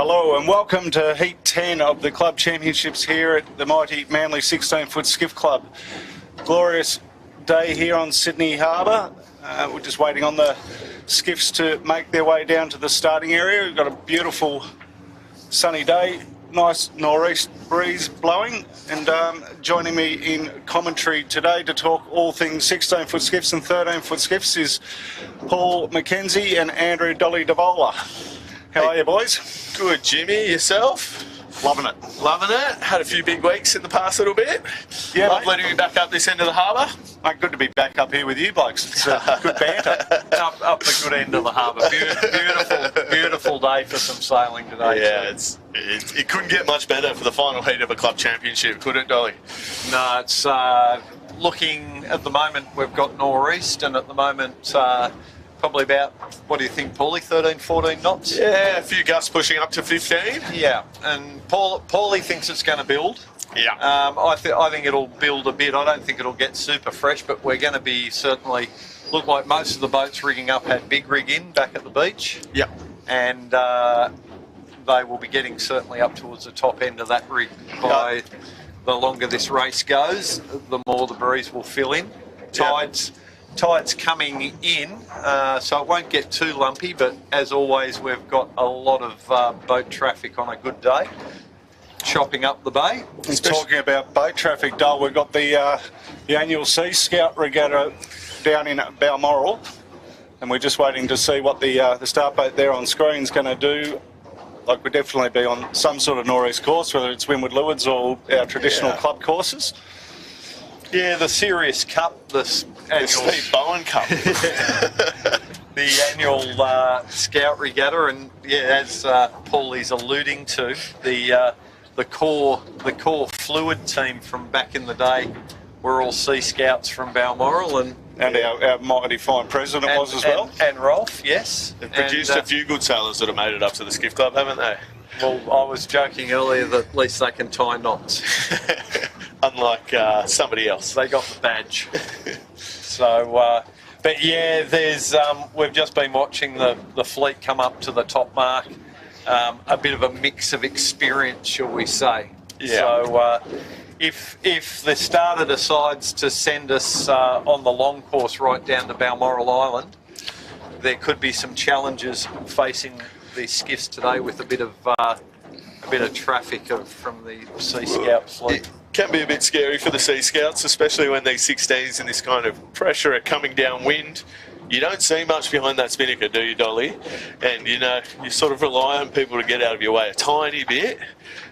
Hello and welcome to Heat 10 of the Club Championships here at the mighty Manly 16-foot Skiff Club. Glorious day here on Sydney Harbour. We're just waiting on the skiffs to make their way down to the starting area. We've got a beautiful sunny day, nice northeast breeze blowing, and joining me in commentary today to talk all things 16-foot skiffs and 13-foot skiffs is Paul McKenzie and Andrew Dolly Davola. How are you, boys? Good, Jimmy. Yourself? Loving it. Loving it. Had a few big weeks in the past little bit. Yeah, Lovely to be back up this end of the harbour. Mate, good to be back up here with you blokes. It's good banter. Up the good end of the harbour. Beautiful day for some sailing today. Yeah, it couldn't get much better for the final heat of a club championship, could it, Dolly? No, it's looking at the moment. We've got northeast, and at the moment probably about, what do you think, Paulie? 13, 14 knots. Yeah, a few gusts pushing up to 15. Yeah, and Paulie thinks it's going to build. Yeah. I think it'll build a bit. I don't think it'll get super fresh, but we're going to be certainly look like most of the boats rigging up had big rig in back at the beach. Yeah. And they will be getting certainly up towards the top end of that rig by the longer this race goes, the more the breeze will fill in. Tide's coming in, so it won't get too lumpy, but as always, we've got a lot of boat traffic on a good day, chopping up the bay. Talking about boat traffic, Dale, we've got the annual Sea Scout Regatta down in Balmoral, and we're just waiting to see what the start boat there on screen is going to do. Like, we'll definitely be on some sort of northeast course, whether it's Windward Lewards or our traditional club courses. Yeah, the Sirius Cup, the Steve Bowen Cup. the annual Scout Regatta, and yeah, as Paulie's alluding to, the core fluid team from back in the day were all Sea Scouts from Balmoral, and our mighty fine president was as well. And Rolf, yes. They've produced a few good sailors that have made it up to the Skiff Club, haven't they? Well, I was joking earlier that at least they can tie knots. Unlike somebody else. They got the badge. So, but yeah, there's we've just been watching the fleet come up to the top mark. A bit of a mix of experience, shall we say. Yeah. So if the starter decides to send us on the long course right down to Balmoral Island, there could be some challenges facing the skiffs today with a bit of traffic from the Sea Scout fleet. It can be a bit scary for the Sea Scouts, especially when these 16s in this kind of pressure are coming downwind. You don't see much behind that spinnaker, do you, Dolly? And you know, you sort of rely on people to get out of your way a tiny bit.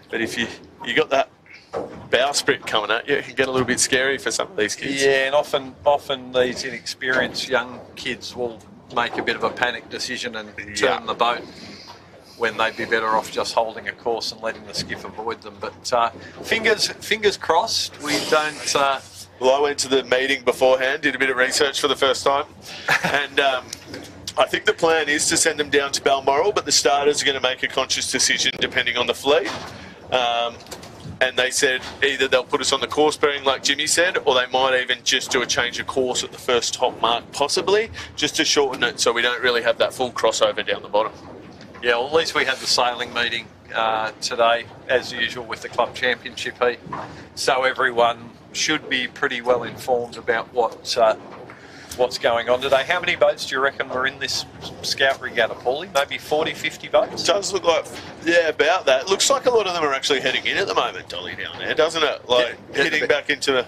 But if you got that bowsprit coming at you, it can get a little bit scary for some of these kids. Yeah, and often these inexperienced young kids will make a bit of a panic decision and turn the boat when they'd be better off just holding a course and letting the skiff avoid them. But fingers crossed, we don't... Well, I went to the meeting beforehand, did a bit of research for the first time, and I think the plan is to send them down to Balmoral, but the starters are going to make a conscious decision depending on the fleet. And they said either they'll put us on the course bearing like Jimmy said, or they might even just do a change of course at the first top mark, possibly, just to shorten it so we don't really have that full crossover down the bottom. Yeah, well, at least we had the sailing meeting today, as usual, with the club championship heat. So everyone should be pretty well informed about what's going on today. How many boats do you reckon were in this Scout Regatta, Paulie? Maybe 40, 50 boats? It does look like, yeah, about that. Looks like a lot of them are actually heading in at the moment, Dolly, down there, doesn't it? Like, heading back into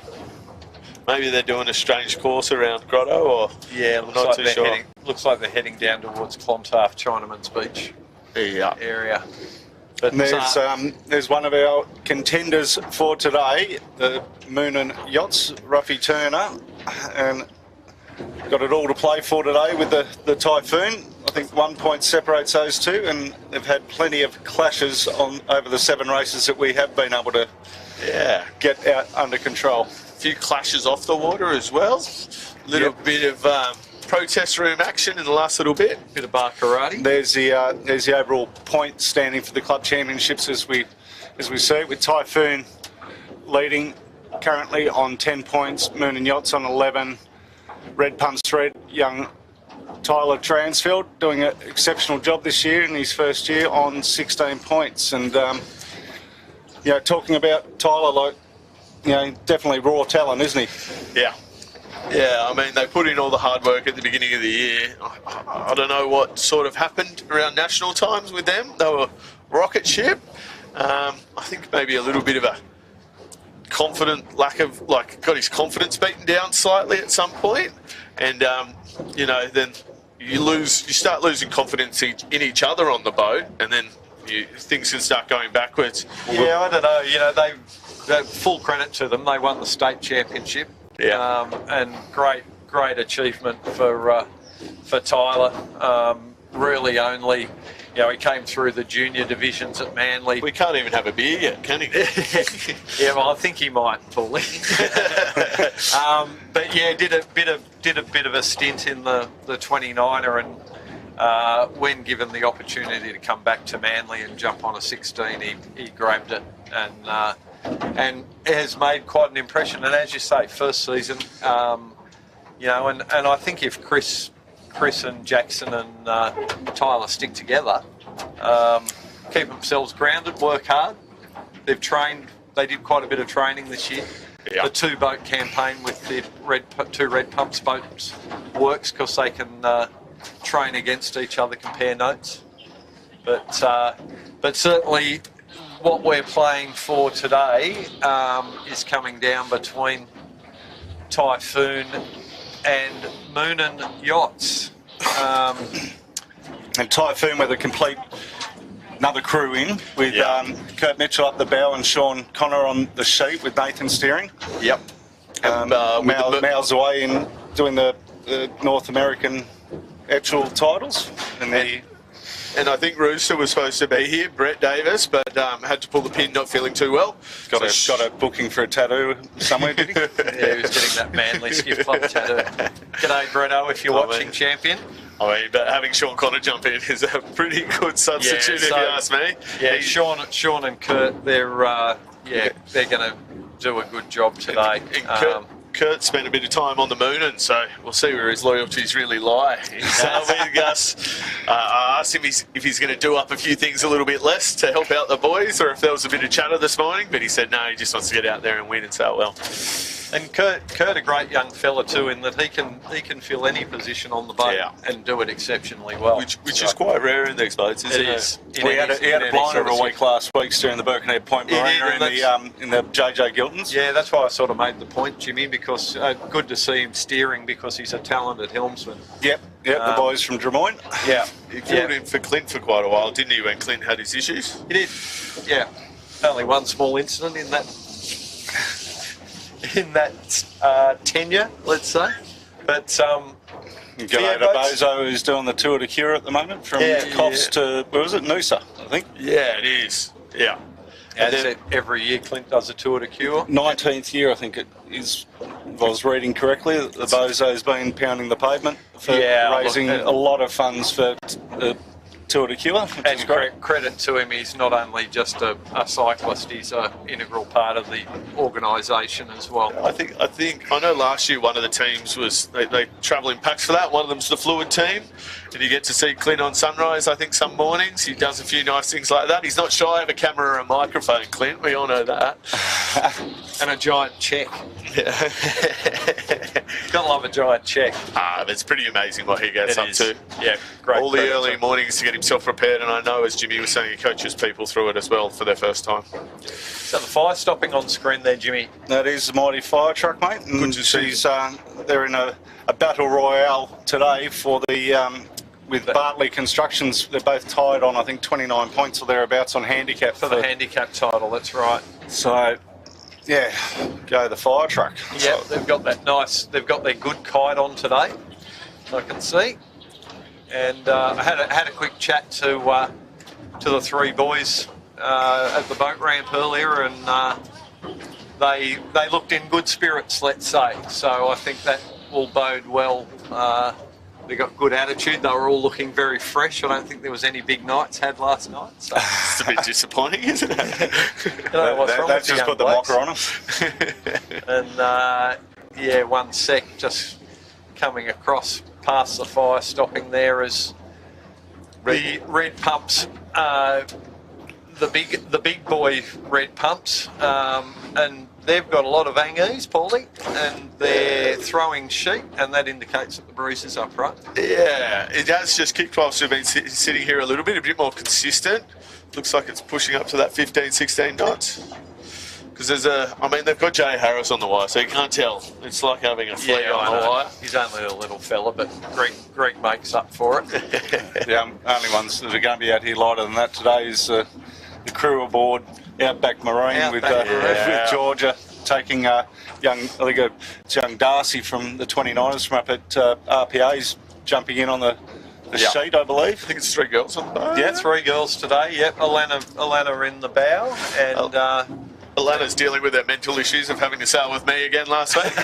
maybe they're doing a strange course around Grotto, or yeah, I'm not too sure. Looks like they're heading down towards Clontarf, Chinaman's Beach area. But there's one of our contenders for today, the Moonin Yachts, Ruffy Turner, and got it all to play for today with the Typhoon. I think 1 point separates those two, and they've had plenty of clashes over the 7 races that we have been able to get out under control. A few clashes off the water as well. Little bit of protest room action in the last little bit. Bit of Barcarati. There's the overall point standing for the club championships as we see it, with Typhoon leading currently on 10 points, Moonin Yachts on 11, Red Pumps Red, young Tyler Transfield doing an exceptional job this year in his first year on 16 points. And, talking about Tyler, like, definitely raw talent, isn't he? Yeah. Yeah, I mean, they put in all the hard work at the beginning of the year. I don't know what sort of happened around national times with them. They were rocket ship. I think maybe a little bit of a got his confidence beaten down slightly at some point. And, then you start losing confidence in each other on the boat, and then things can start going backwards. Yeah, I don't know. They full credit to them. They won the state championship. Yeah. And great achievement for Tyler. Really only, he came through the junior divisions at Manly. We can't even have a beer yet, can he? Yeah, well, I think he might, Paulie. But yeah, did a bit of a stint in the 29er, and when given the opportunity to come back to Manly and jump on a 16, he grabbed it and has made quite an impression. And as you say, first season, and I think if Chris and Jackson and Tyler stick together, keep themselves grounded, work hard. They've trained. They did quite a bit of training this year. Yeah. The 2-boat campaign with the two red pumps boats works because they can train against each other, compare notes. But certainly, what we're playing for today is coming down between Typhoon and Moonin Yachts. And Typhoon with another crew in with Kurt Mitchell up the bow and Sean Connor on the sheet with Nathan steering. Yep. Miles away in doing the North American actual titles. And I think Rooster was supposed to be here, Brett Davis, but had to pull the pin, not feeling too well. Got a booking for a tattoo somewhere, did he? Yeah, he was getting that Manly Skiff Club tattoo. G'day, Bretto, if you're watching, champion. I mean, but having Sean Connor jump in is a pretty good substitute, if you ask me. Yeah, Sean and Kurt, they're going to do a good job today. And Kurt spent a bit of time on the Moonin, so we'll see where his loyalties really lie. He's with Gus. I asked him if he's going to do up a few things a little bit less to help out the boys, or if there was a bit of chatter this morning, but he said no, he just wants to get out there and win and say well. And Kurt, a great young fella too, in that he can fill any position on the boat and do it exceptionally well. Which is quite rare in these boats, isn't it? He had a blinder of a week last week steering the Birkenhead Point Marina in the JJ Giltons. Yeah, that's why I sort of made the point, Jimmy, because good to see him steering because he's a talented helmsman. Yep, the boys from Drummoyne. Yeah. He filled in for Clint for quite a while, didn't he, when Clint had his issues? He did, yeah. Only one small incident in that tenure, let's say. But G'day to Bozo, who's doing the Tour de Cure at the moment, from Coffs to, where was it, Noosa, I think. Yeah, it is. Yeah. And then, every year Clint does a Tour de Cure. 19th year, I think it is, if I was reading correctly. The Bozo's been pounding the pavement for raising a lot of funds for the Tour de Cure. And credit to him, he's not only just a cyclist, he's an integral part of the organisation as well. I know last year one of the teams was, they travel in packs for that. One of them's the Fluid team. And you get to see Clint on sunrise, I think, some mornings. He does a few nice things like that. He's not shy of a camera or a microphone, Clint. We all know that. And a giant check. Yeah. Gotta love a giant check. It's pretty amazing what he gets up to. Yeah, great. All the early mornings to get himself prepared, and I know, as Jimmy was saying, he coaches people through it as well for their first time. So the fire stopping on screen there, Jimmy. That is the mighty fire truck, mate. And they're in a battle royale today for the with Bartley Constructions. They're both tied on, I think, 29 points or thereabouts on handicap for the handicap title. That's right. So, yeah, go the fire truck. Yeah, they've got that nice. They've got their good kite on today, I can see. And I had a quick chat to the three boys at the boat ramp earlier, and they looked in good spirits, let's say. So I think that will bode well. They got good attitude. They were all looking very fresh. I don't think there was any big nights had last night. So. It's a bit disappointing, isn't it? They've just put the mocker on them. And one sec just coming across past the fire stopping there is the red pumps, the big boy red pumps, and they've got a lot of angies, Paulie, and they're throwing sheep, and that indicates that the breeze is up, right? Yeah, it has just kicked whilst we've been sitting here a bit more consistent. Looks like it's pushing up to that 15, 16 knots. Because they've got Jay Harris on the wire, so you can't tell. It's like having a flea on the wire. He's only a little fella, but Greg makes up for it. The only ones that are going to be out here lighter than that today is the crew aboard Outback Marine with Georgia taking young Darcy from the 29ers from up at RPA's jumping in on the sheet, I believe. I think it's 3 girls on the boat. Yeah, 3 girls today. Yep, Alana in the bow, and Alana's dealing with her mental issues of having to sail with me again last week. Did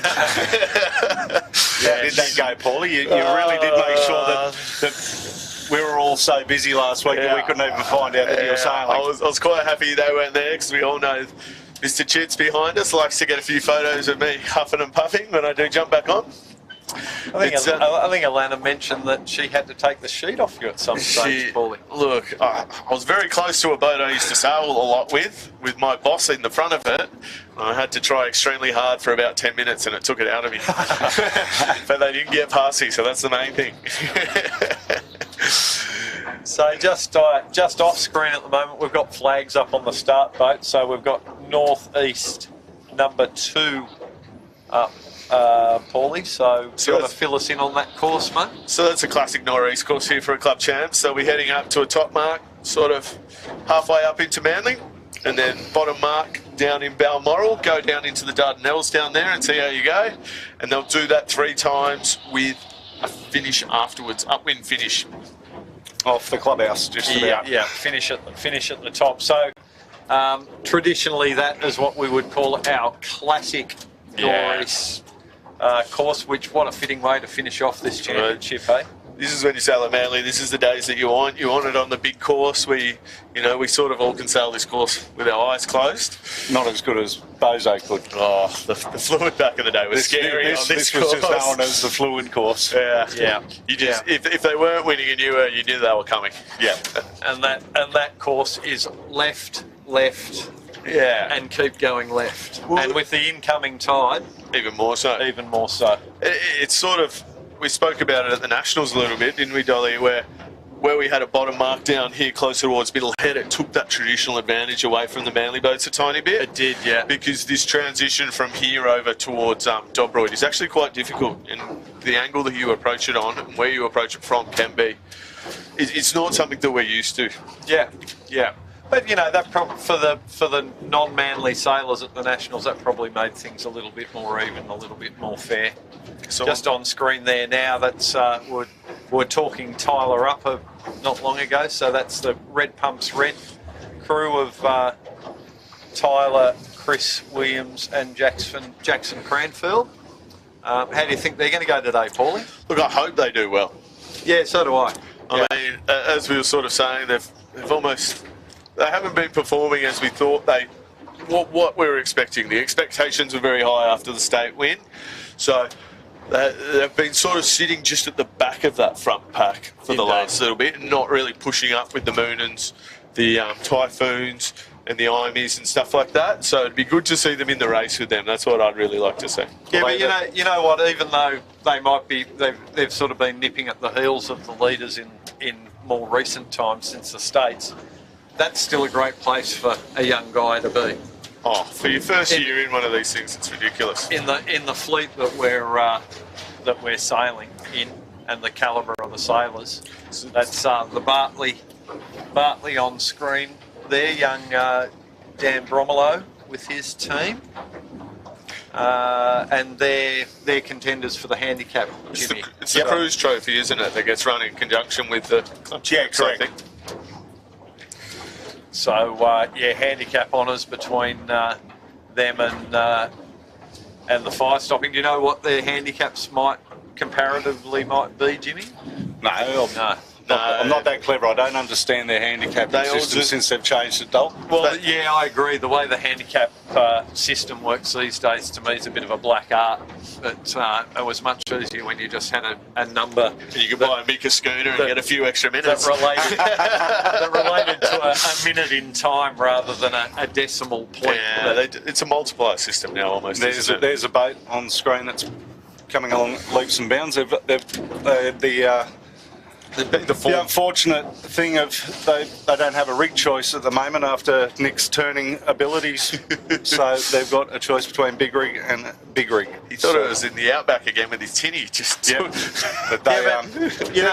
that go, Paulie? You really did make sure that we were all so busy last week that we couldn't even find out that you were sailing. I was quite happy they weren't there because we all know Mr. Chits behind us likes to get a few photos of me huffing and puffing when I do jump back on. I think Alana mentioned that she had to take the sheet off you at some stage, Paulie. Look, I was very close to a boat I used to sail a lot with my boss in the front of it. I had to try extremely hard for about 10 minutes and it took it out of me. But they didn't get past me, so that's the main thing. So just off screen at the moment, we've got flags up on the start boat. So we've got northeast number 2 up, Paulie. So do you want to fill us in on that course, mate? So that's a classic northeast course here for a club champ. So we're heading up to a top mark, sort of halfway up into Manly, and then bottom mark down in Balmoral, go down into the Dardanelles down there and see how you go. And they'll do that 3 times with a finish afterwards, upwind finish. Off the clubhouse, just about. Yeah, finish at the top. So traditionally, that is what we would call our classic northeast course. Which, what a fitting way to finish off this championship, hey? This is when you sail at Manly. This is the days that you want. You want it on the big course. We sort of all can sail this course with our eyes closed. Not as good as Bozo could. Oh, the fluid back in the day was scary on this course. This was just known as the fluid course. Yeah. You just if they weren't winning and you knew they were coming. Yeah. And that course is left, and keep going left. Well, and with the incoming tide, even more so. It's sort of, we spoke about it at the Nationals a little bit, didn't we, Dolly? Where we had a bottom mark down here close towards Middlehead, it took that traditional advantage away from the Manly boats a tiny bit. It did, yeah. Because this transition from here over towards Dobroyd is actually quite difficult, and the angle that you approach it on and where you approach it from can be, it's not something that we're used to. Yeah. But that for the non-Manly sailors at the Nationals, that probably made things a little bit more even, a little bit more fair. So just on screen there now, that's we're talking Tyler Upper not long ago. So that's the Red Pumps Red crew of Tyler, Chris Williams, and Jackson Cranfield. How do you think they're going to go today, Paulie? Look, I hope they do well. Yeah, so do I. I mean, as we were sort of saying, they haven't been performing as we thought what we were expecting. The expectations were very high after the state win. So they've been sort of sitting just at the back of that front pack for the last little bit, and not really pushing up with the Moonans, the Typhoons and the Imies and stuff like that. So it'd be good to see them in the race with them. That's what I'd really like to see. Yeah, but you know what? Even though they might be, they've sort of been nipping at the heels of the leaders in more recent times since the States. That's still a great place for a young guy to be. Oh, for your first year in one of these things, it's ridiculous. In the fleet that we're sailing in, and the calibre of the sailors. That's the Bartley on screen there, young Dan Bromelo with his team. And they're contenders for the handicap. It's the Cruise Trophy, isn't it, that gets run in conjunction with the... Yeah, correct. So, handicap honours between them and the fire stopping. Do you know what their handicaps comparatively might be, Jimmy? No. No. I'm not that clever. I don't understand their handicapping They all system just- since they've changed it, Dol. Well, yeah, I agree. The way the handicap system works these days, to me, is a bit of a black art. But it was much easier when you just had a number You could buy a Mika schooner and get a few extra minutes. that related to a minute in time rather than a decimal point. Yeah, it's a multiplier system now almost. There's a boat on screen that's coming along leaps and bounds. The unfortunate thing of they don't have a rig choice at the moment after Nick's turning abilities, so they've got a choice between big rig and big rig. He thought it was in the outback again with his tinny. Just but they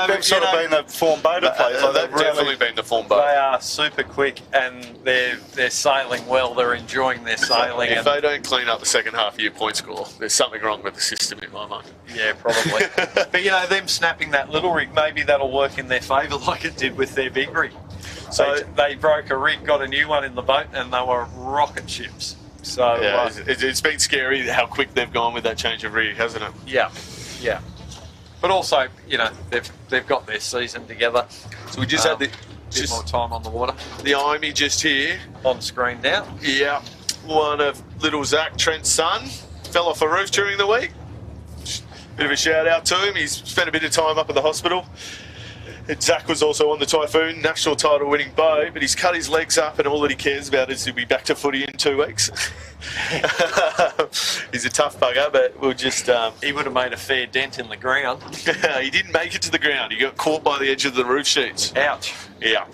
they've sort of been the form boater players. they've definitely been the form They boat. are super quick and they're sailing well. They're enjoying their sailing. If they don't clean up the second half of your point score, there's something wrong with the system in my mind. Yeah, probably. But them snapping that little rig, maybe that'll work in their favour like it did with their big rig. So they broke a rig, got a new one in the boat, and they were rocket ships. So yeah, it's been scary how quick they've gone with that change of rig, hasn't it? yeah. But also, they've got their season together. So we just had the bit more time on the water. The IME just here. On screen now. Yeah, one of little Zach, Trent's son, fell off a roof during the week. Bit of a shout out to him. He's spent a bit of time up at the hospital. And Zach was also on the Typhoon, national title winning boat, but he's cut his legs up and all that he cares about is to be back to footy in 2 weeks. He's a tough bugger, but we'll just... He would have made a fair dent in the ground. He didn't make it to the ground. He got caught by the edge of the roof sheets. Ouch. Yeah.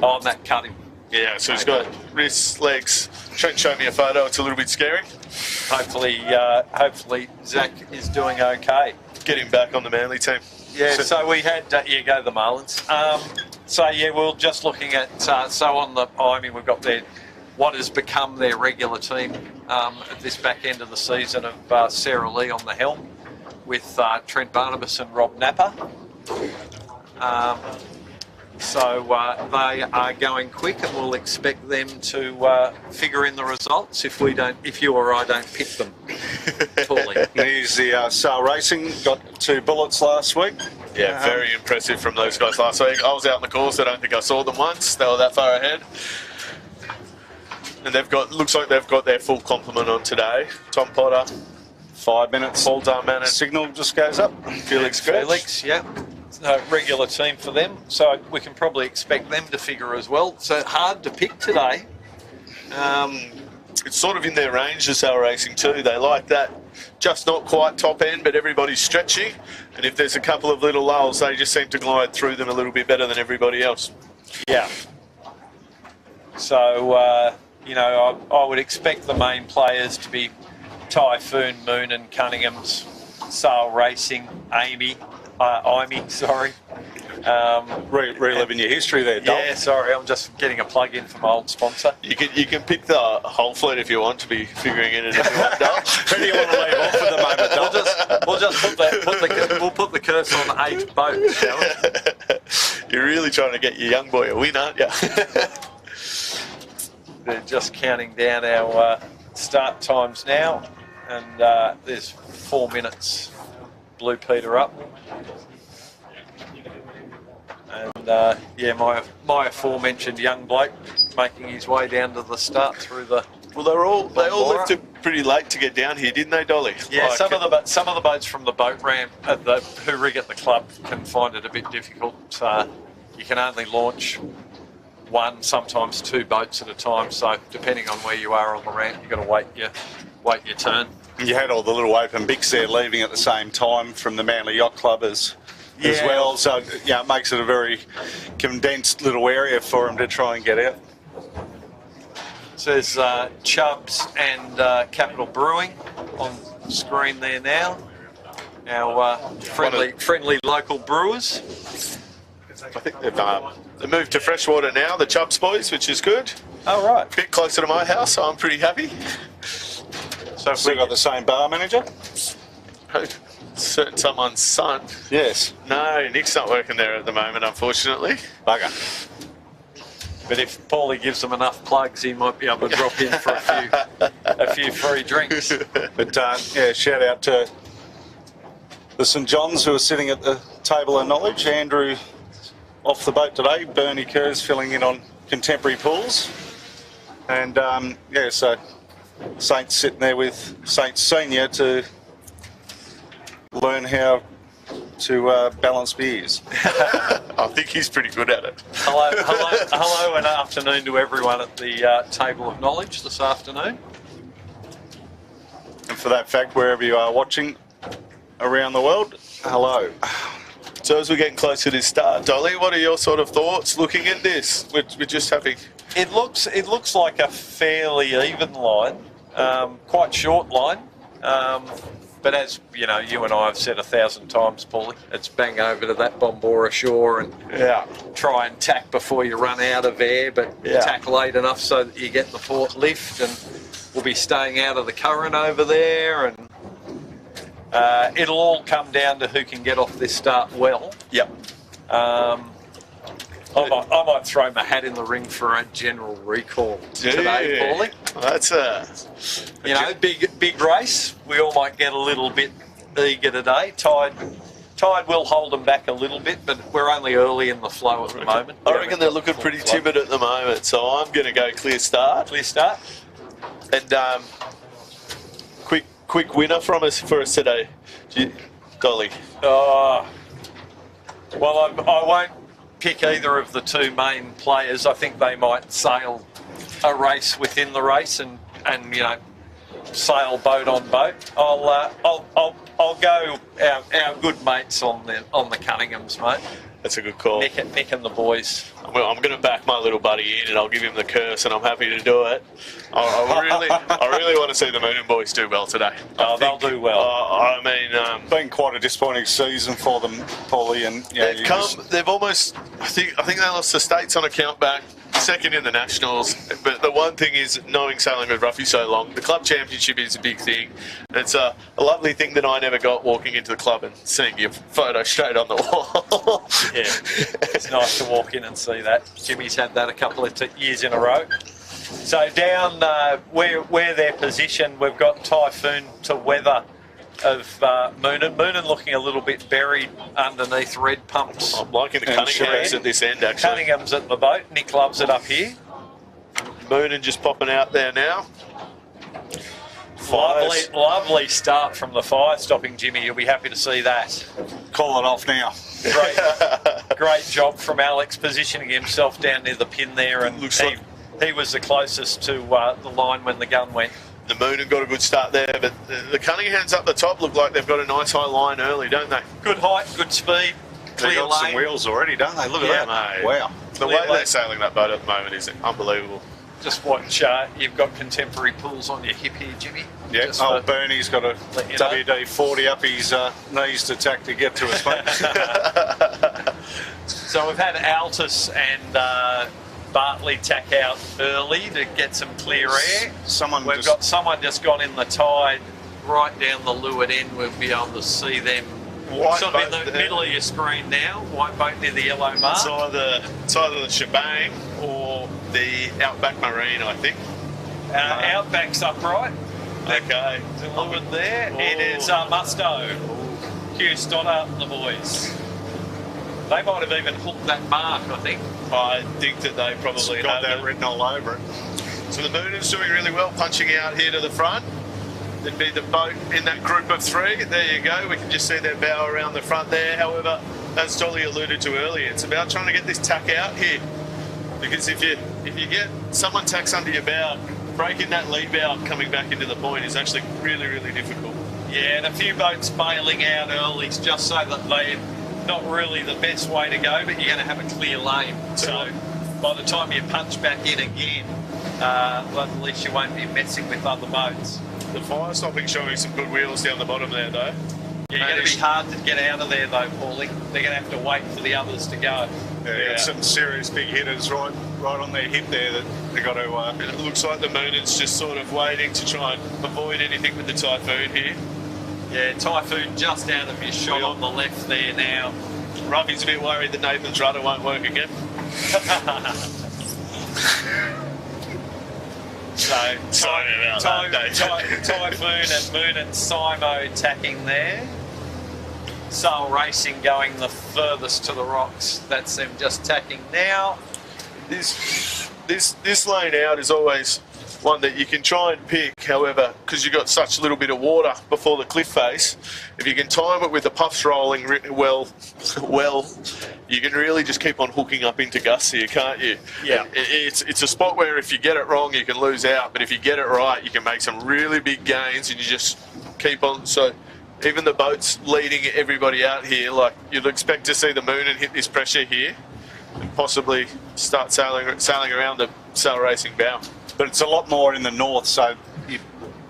Oh, and that cut him. Yeah, so he's got wrists, legs. Trent showed me a photo. It's a little bit scary. Hopefully Zach is doing okay. Get him back on the Manly team. Yeah, so we had, go the Marlins. We're just looking at, on the IME we've got what has become their regular team at this back end of the season of Sarah Lee on the helm with Trent Barnabas and Rob Napper. They are going quick, and we'll expect them to figure in the results if you or I don't pick them. Totally. Here's the Sail Racing, got 2 bullets last week. Yeah, very impressive from those guys last week. I was out in the course. I don't think I saw them once. They were that far ahead. And looks like they've got their full complement on today. Tom Potter, 5 minutes. Paul Darman, and Signal just goes up. Felix Gretsch. Felix, yeah. It's a regular team for them, so we can probably expect them to figure as well. So hard to pick today. It's sort of in their range, the Sail Racing too. They like that, just not quite top end, but everybody's stretchy. And if there's a couple of little lulls, they just seem to glide through them a little bit better than everybody else. Yeah. So, I would expect the main players to be Typhoon, Moon and Cunningham's, Sail Racing, IME, sorry. Reliving your history there, Dol. Yeah, sorry, I'm just getting a plug in for my old sponsor. You can pick the whole fleet if you want to be figuring it in if you want, Dol. Who do you want to leave off at the moment, Dol? We'll just put the curse on 8 boats, shall we? You're really trying to get your young boy a win, aren't you? They're just counting down our start times now, and there's 4 minutes. Blue Peter up. And my aforementioned young bloke making his way down to the start through the. Well, they all left it pretty late to get down here, didn't they, Dolly? Yeah, some of the boats from the boat ramp who rig at the club can find it a bit difficult. You can only launch 1, sometimes 2 boats at a time. So depending on where you are on the ramp, you've got to wait your turn. You had all the little open bics there leaving at the same time from the Manly Yacht Club as well. So, it makes it a very condensed little area for them to try and get out. So there's Chubbs and Capital Brewing on screen there now. Our friendly local brewers. I think they've moved to freshwater now, the Chubbs boys, which is good. Oh, right. A bit closer to my house, so I'm pretty happy. So if we got the same bar manager? Someone's son. Yes. No, Nick's not working there at the moment, unfortunately. Bugger. But if Paulie gives them enough plugs, he might be able to drop in for a few free drinks. But shout out to the St John's who are sitting at the table of knowledge. Andrew off the boat today. Bernie Kerr's filling in on contemporary pools. And yeah, so Saint's sitting there with Saint Senior to learn how to balance beers. I think he's pretty good at it. Hello, and afternoon to everyone at the table of knowledge this afternoon. And for that fact, wherever you are watching around the world, hello. So as we're getting closer to start, Dolly, what are your sort of thoughts looking at this? We're just having... It looks like a fairly even line, quite short line. But as you know, you and I have said 1,000 times, Paulie, it's bang over to that Bombora shore and try and tack before you run out of air, but tack late enough so that you get the port lift, and we'll be staying out of the current over there, and it'll all come down to who can get off this start well. Yep. I might throw my hat in the ring for a general recall today, Paulie. That's big race. We all might get a little bit eager today. Tide will hold them back a little bit, but we're only early in the flow at the moment. I reckon they're looking pretty timid at the moment, so I'm going to go clear start. Clear start. And quick winner for us today, Dolly. Well, I won't pick either of the two main players. I think they might sail a race within the race and sail boat on boat. I'll go our good mates on the Cunninghams, mate. That's a good call. Nick and the boys. Well, I'm going to back my little buddy in, and I'll give him the curse, and I'm happy to do it. I really want to see the Moonin boys do well today. They'll do well. I mean, Been quite a disappointing season for them, Paulie, and they've almost. I think they lost the States on account back, second in the Nationals. But the one thing is, knowing sailing with Ruffy so long, the club championship is a big thing. It's a lovely thing that I never got walking into the club and seeing your photo straight on the wall. Yeah, it's nice to walk in and see that. Jimmy's had that a couple of years in a row. So down where they're positioned, we've got Typhoon to weather of Moonin. Moonin looking a little bit buried underneath red pumps. I'm liking the Cunninghams at this end, actually. Cunningham's at the boat. Nick loves it up here. Moonin just popping out there now. Lovely start from the fire stopping, Jimmy. You'll be happy to see that. Call it off now. Great job from Alex positioning himself down near the pin there, and he was the closest to the line when the gun went. The Moonin got a good start there, but the Cunninghams up the top look like they've got a nice high line early, don't they? Good height, good speed, clear They've got lane. some wheels already, don't they? Look at that. Mate. Wow. The way they're sailing that boat at the moment is unbelievable. Just watch, you've got contemporary pools on your hip here, Jimmy. Yeah, Bernie's got a WD-40 up his knees to tack to get to us, mate. So we've had Altus and Bartley tack out early to get some clear air. We've got someone just gone in the tide right down the leeward end. We'll be able to see them sort of in the middle of your screen now. White boat near the yellow mark. It's either the Shebang or the Outback Marine, I think. Outback's upright. Okay. Delivered there. It is Musto. Hugh Stoddart and the boys. They might have even hooked that mark, I think. I think that they probably got have that written all over it. So the Moonin's doing really well, punching out here to the front. There'd be the boat in that group of three. There you go. We can just see their bow around the front there. However, as Dolly alluded to earlier, it's about trying to get this tack out here. Because if you get someone tacks under your bow, breaking that lead bow coming back into the point is actually really, really difficult. Yeah, and a few boats bailing out early just so that they're not really the best way to go, but you're going to have a clear lane. So by the time you punch back in again, at least you won't be messing with other boats. The fire stopping showing some good wheels down the bottom there, though. Yeah, you're going to be hard to get out of there, though, Paulie. They're going to have to wait for the others to go. Yeah, got some serious big hitters right on their hip there that they got to. And it looks like the Moonin's just sort of waiting to try and avoid anything with the Typhoon here. Yeah, Typhoon just out of your shot on the left there now. Ruffy's a bit worried that Nathan's rudder won't work again. So, Typhoon and Moon and Simo tacking there. Sail Racing going the furthest to the rocks. That's them just tacking now. This lane out is always one that you can try and pick, however, because you've got such a little bit of water before the cliff face, if you can time it with the puffs rolling well, you can really just keep on hooking up into gusts here, can't you? Yeah. It's a spot where if you get it wrong, you can lose out, but if you get it right, you can make some really big gains, and you just keep on. So even the boats leading everybody out here, like you'd expect to see the moon and hit this pressure here, and possibly start sailing around the Sail Racing bow. But it's a lot more in the north, so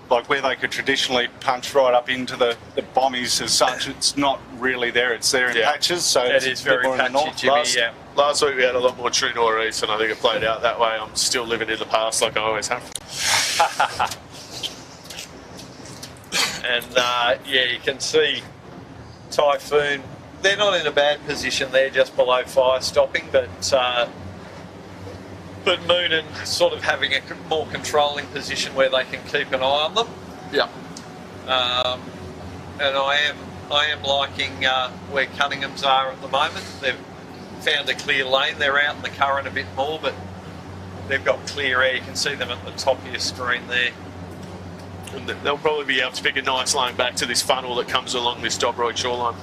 like where they could traditionally punch right up into the bombies as such, it's not really there. It's there in patches, so it it's is a bit very more in the north. patchy, Jimmy. Last week we had a lot more true northeast, and I think it played out that way. I'm still living in the past like I always have. And yeah, you can see Typhoon. They're not in a bad position. They're just below fire stopping, but Moonen sort of having a more controlling position where they can keep an eye on them. Yeah. And I am liking where Cunningham's are at the moment. They've found a clear lane. They're out in the current a bit more, but they've got clear air. You can see them at the top of your screen there. And they'll probably be able to pick a nice lane back to this funnel that comes along this Dobroyd shoreline.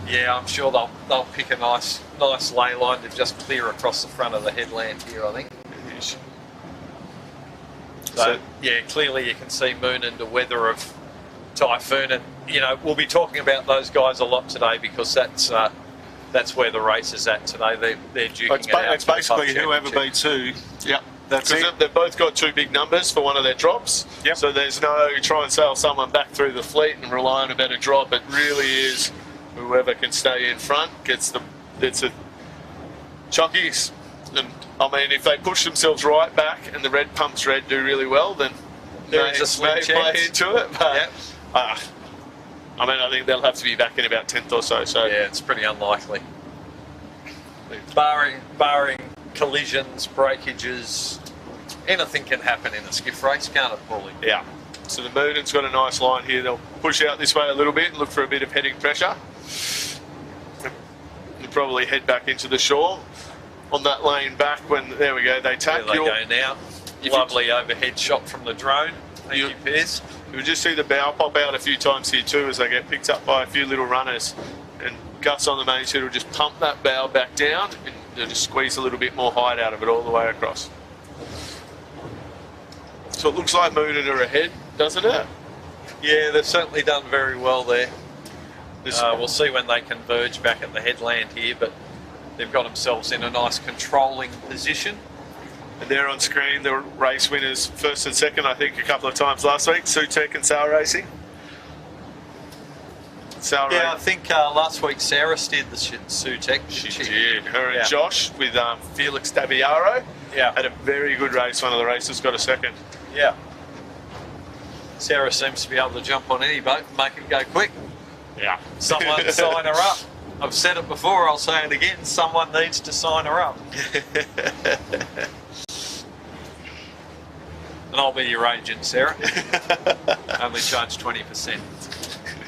Yeah, I'm sure they'll pick a nice ley line to just clear across the front of the headland here, I think. So yeah, clearly you can see Moonen to weather of Typhoon, and you know we'll be talking about those guys a lot today because that's where the race is at today. They're duking it out. It's basically whoever beats who. Yeah. That's it. They've both got two big numbers for one of their drops. Yep. So there's no try and sail someone back through the fleet and rely on a better drop. It really is whoever can stay in front gets it's a chunkies. And I mean, if they push themselves right back and the red pumps red do really well, then there is a slim chance. Play into it. But, yep. I mean, I think they'll have to be back in about 10th or so. So yeah, it's pretty unlikely. Barring collisions, breakages, anything can happen in a skiff race, can't it, Paulie? Yeah. So the Moonen's got a nice line here. They'll push out this way a little bit and look for a bit of heading pressure. They'll probably head back into the shore. On that lane back when, there we go, they tack. There they go now. Lovely overhead shot from the drone. Thank you, Piers. You'll just see the bow pop out a few times here too as they get picked up by a few little runners. And Gus on the main sheet will just pump that bow back down and they'll just squeeze a little bit more height out of it all the way across. So it looks like Moonen are ahead, doesn't it? Yeah, they've certainly done very well there. We'll see when they converge back at the headland here, but they've got themselves in a nice controlling position. And there on screen, the race winners, first and second, I think, a couple of times last week, Sutek and Sail Racing. Yeah, I think last week Sarah steered the Sutek. She did. Her and Josh with Felix Daviaro. Yeah. Had a very good race. One of the racers got a second. Yeah. Sarah seems to be able to jump on any boat and make it go quick. Yeah. Someone sign her up. I've said it before, I'll say it again. Someone needs to sign her up. And I'll be your agent, Sarah. Only charge 20%.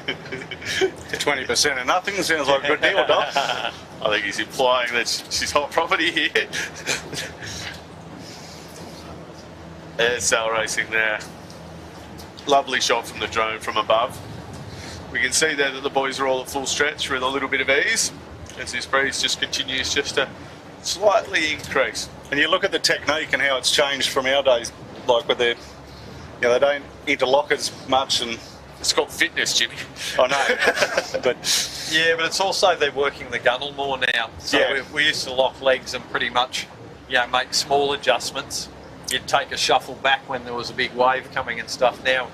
20% of nothing sounds like a good deal, Doc. I think he's implying that she's hot property here. There's Sail Racing there. Lovely shot from the drone from above. We can see there that the boys are all at full stretch with a little bit of ease as this breeze just continues just to slightly increase. And you look at the technique and how it's changed from our days, like with their, they don't interlock as much, and it's called fitness, Jimmy. I know. But it's also they're working the gunnel more now. So we used to lock legs and pretty much, make small adjustments. You'd take a shuffle back when there was a big wave coming and stuff. Now,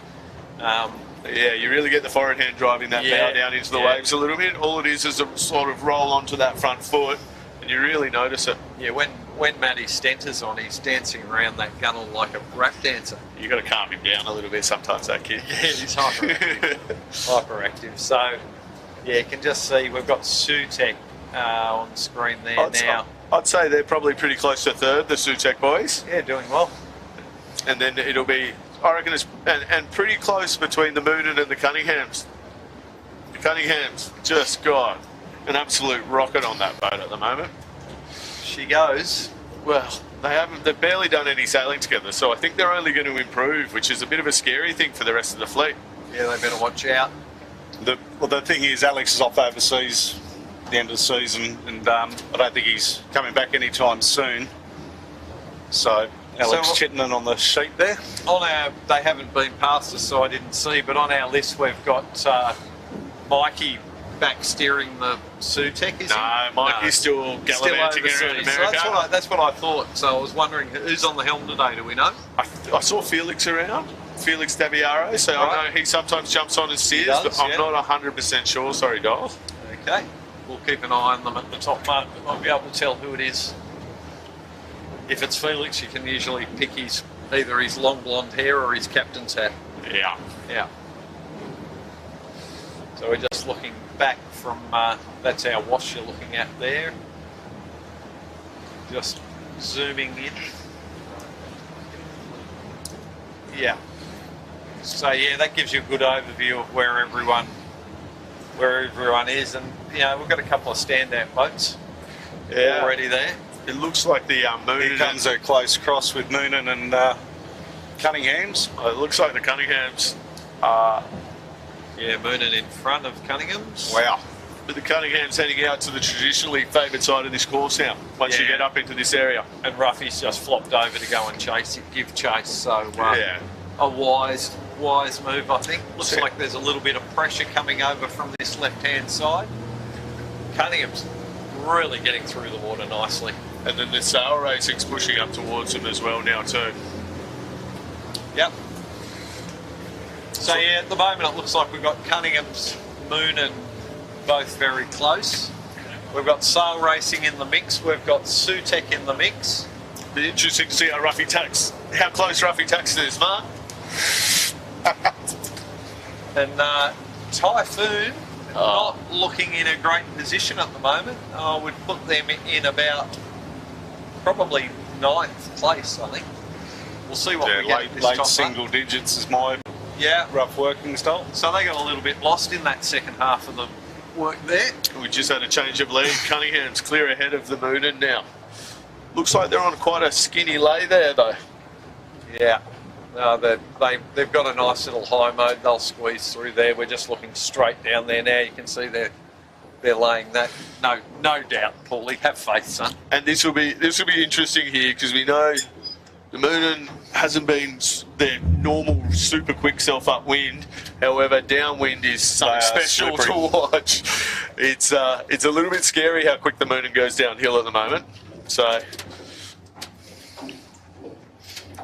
you really get the forward hand driving that bow down into the waves a little bit. All it is a sort of roll onto that front foot, and you really notice it. Yeah, when Matty Stenter's on, he's dancing around that gunnel like a rap dancer. You got to calm him down a little bit sometimes, that kid. Yeah, he's hyperactive. Hyperactive. So, you can just see we've got Sutek on the screen there now. I'd say they're probably pretty close to third, the Sutek boys. Yeah, doing well. And then it'll be, I reckon, it's and pretty close between the Moonen and the Cunninghams. Cunningham's just got an absolute rocket on that boat at the moment. She goes. Well, they've barely done any sailing together, so I think they're only going to improve, which is a bit of a scary thing for the rest of the fleet. Yeah, they better watch out. The thing is, Alex is off overseas at the end of the season, and I don't think he's coming back anytime soon. So Alex Chittenden on the sheet there. They haven't been past us, so I didn't see, but on our list we've got Mikey back steering the Sutek, is he? No, Mikey's still gallivanting around America. So that's what I thought. So I was wondering who's on the helm today. Do we know? I saw Felix around, Felix Daviaro, so Right. I know he sometimes jumps on and steers, does, but I'm yeah. not 100% sure. Sorry, Giles. Okay. We'll keep an eye on them at the top mark. We might be able to tell who it is. If it's Felix, you can usually pick either his long blonde hair or his captain's hat. Yeah. Yeah. So we're just looking back from, that's our wash you're looking at there. Just zooming in. Yeah. So yeah, that gives you a good overview of where everyone is, and you know we've got a couple of standout boats already there. It looks like the Moonen. Here comes a close cross with Moonen and Cunningham's. It looks like the Cunninghams. Yeah, Moonen in front of Cunningham's. Wow. But the Cunninghams heading out to the traditionally favoured side of this course now, once you Yeah. get up into this area. And Ruffy's just flopped over to go and give chase. So Yeah. a wise move, I think. Looks like there's a little bit of pressure coming over from this left-hand side. Cunningham's really getting through the water nicely. And then the sail racing's pushing up towards them as well now too. Yep. So yeah, at the moment it looks like we've got Cunningham's, Moonen both very close. We've got sail racing in the mix. We've got Sutek in the mix. Be interesting to see how close Ruffy Tax is, Mark. And Typhoon not looking in a great position at the moment. I would put them in about probably 9th place, I think. We'll see what we get this late top single digits is my rough working style. So they got a little bit lost in that second half of the work there. We just had a change of lead. Cunningham's clear ahead of the Moonen now. Looks like they're on quite a skinny lay there though. Yeah. No, they've got a nice little high mode. They'll squeeze through there. We're just looking straight down there now. You can see they're laying that. No doubt, Paulie. Have faith, son. And this will be interesting here because we know the Moonen hasn't been their normal super quick self upwind. However, downwind is something special to watch. It's a little bit scary how quick the Moonen goes downhill at the moment. So,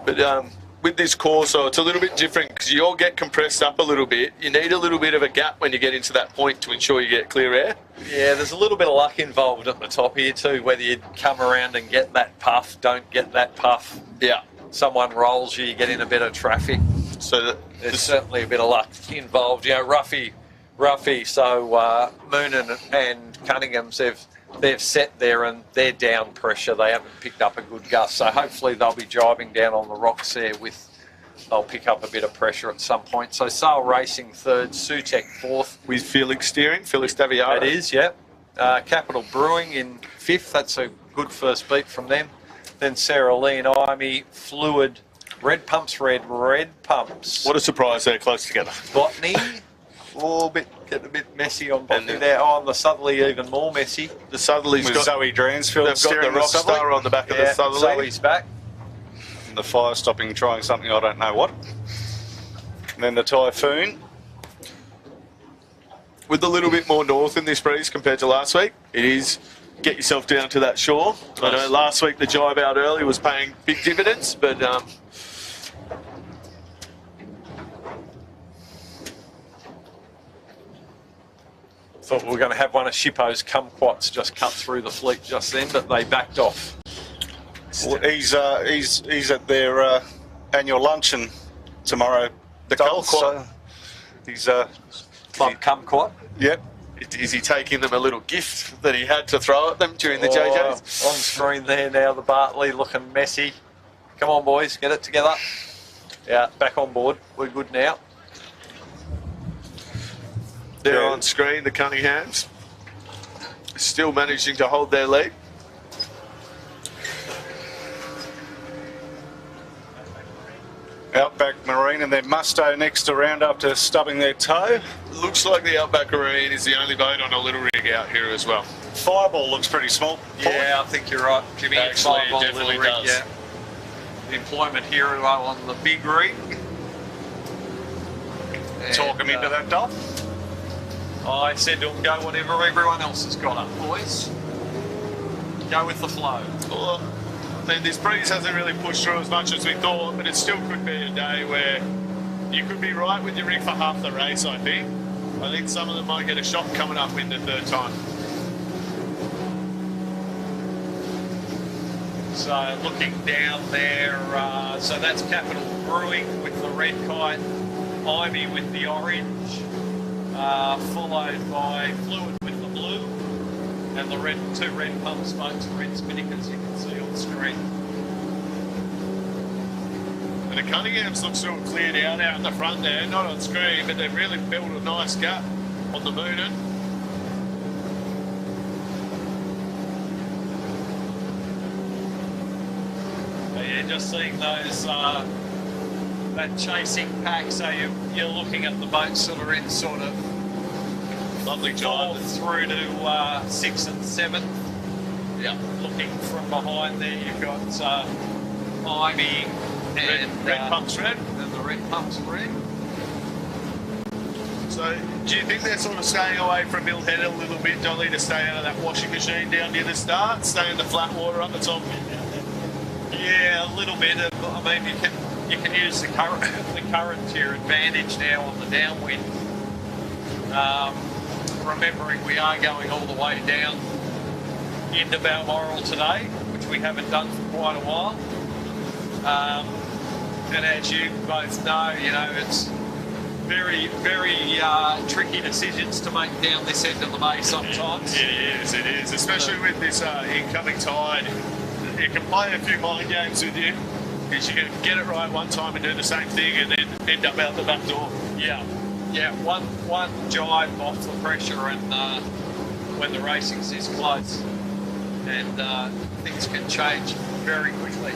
but with this course, so it's a little bit different because you all get compressed up a little bit. You need a little bit of a gap when you get into that point to ensure you get clear air. Yeah, there's a little bit of luck involved at the top here too, whether you come around and get that puff, don't get that puff. Yeah. Someone rolls you, you get in a bit of traffic. So there's certainly a bit of luck involved. You know, Ruffy, so Moonen and Cunningham's, they've set there and they're down pressure. They haven't picked up a good gust. So hopefully they'll be driving down on the rocks there they'll pick up a bit of pressure at some point. So Sail Racing 3rd, Sutek 4th. with Felix steering, Felix Daviaro. It is, yeah. Capital Brewing in 5th. That's a good first beat from them. Then Sarah Lee and Imey, Fluid, Red Pumps, Red Pumps. What a surprise, they're close together. Botany. Getting a bit messy on Botany there. Oh, and the Southerly even more messy. The Southerly's With got Zoe Dransfield they've got steering the Southerly. Rockstar on the back of the Yeah, Southerly. Zoe's back. And the fire stopping, trying something I don't know what. And then the Typhoon. With a little bit more north in this breeze compared to last week, it is get yourself down to that shore. I know last week the jibe out early was paying big dividends, but Thought we were going to have one of Shippo's kumquats just cut through the fleet just then, but they backed off. Well, he's at their annual luncheon tomorrow. The Dulles, kumquat. so he's Club kumquat. Yep. is he taking them a little gift that he had to throw at them during the JJs? On screen there now, the Bartley looking messy. Come on, boys, get it together. Yeah, back on board. We're good now. They're Yeah. on screen, the Cunninghams. Still managing to hold their lead. Outback Marine and their Musto next to round after stubbing their toe. Looks like the Outback Marine is the only boat on a little rig out here as well. Fireball looks pretty small. Yeah, I think you're right, Jimmy. Actually, it Fireball definitely little rig, does. yeah. The employment hero on the big rig. Talk them into that, Dolph. I said to him, go whatever everyone else has got up, boys. Go with the flow. Well, I mean, this breeze hasn't really pushed through as much as we thought, but it still could be a day where you could be right with your rig for half the race, I think. I think some of them might get a shot coming up in the third time. So looking down there, so that's Capital Brewing with the red kite, Ivy with the orange, followed by Fluid with the blue, and the two red pump smokes, red Spinnakers you can see on the screen. And the Cunninghams look sort of cleared out in the front there, not on screen, but they've really built a nice gap on the Moonin. Yeah, just seeing those, that chasing pack, so you're looking at the boats that are in sort of Lovely job. 4th through to 6th and 7th. Yeah. Looking from behind there, you've got Ivy and Red Pumps Red. And the red pumps red. So, do you think they're sort of staying away from Millhead a little bit, Dolly, to stay out of that washing machine down near the start, stay in the flat water up the top? Yeah, a little bit. I mean, you can use the current to your advantage now on the downwind. Remembering we are going all the way down into Balmoral today, which we haven't done for quite a while. And as you both know, it's very, very tricky decisions to make down this end of the bay sometimes. It is, especially with this incoming tide. It can play a few mind games with you, because you can get it right one time and do the same thing and then end up out the back door. Yeah, one jibe off the pressure and when the racing's this close, and things can change very quickly.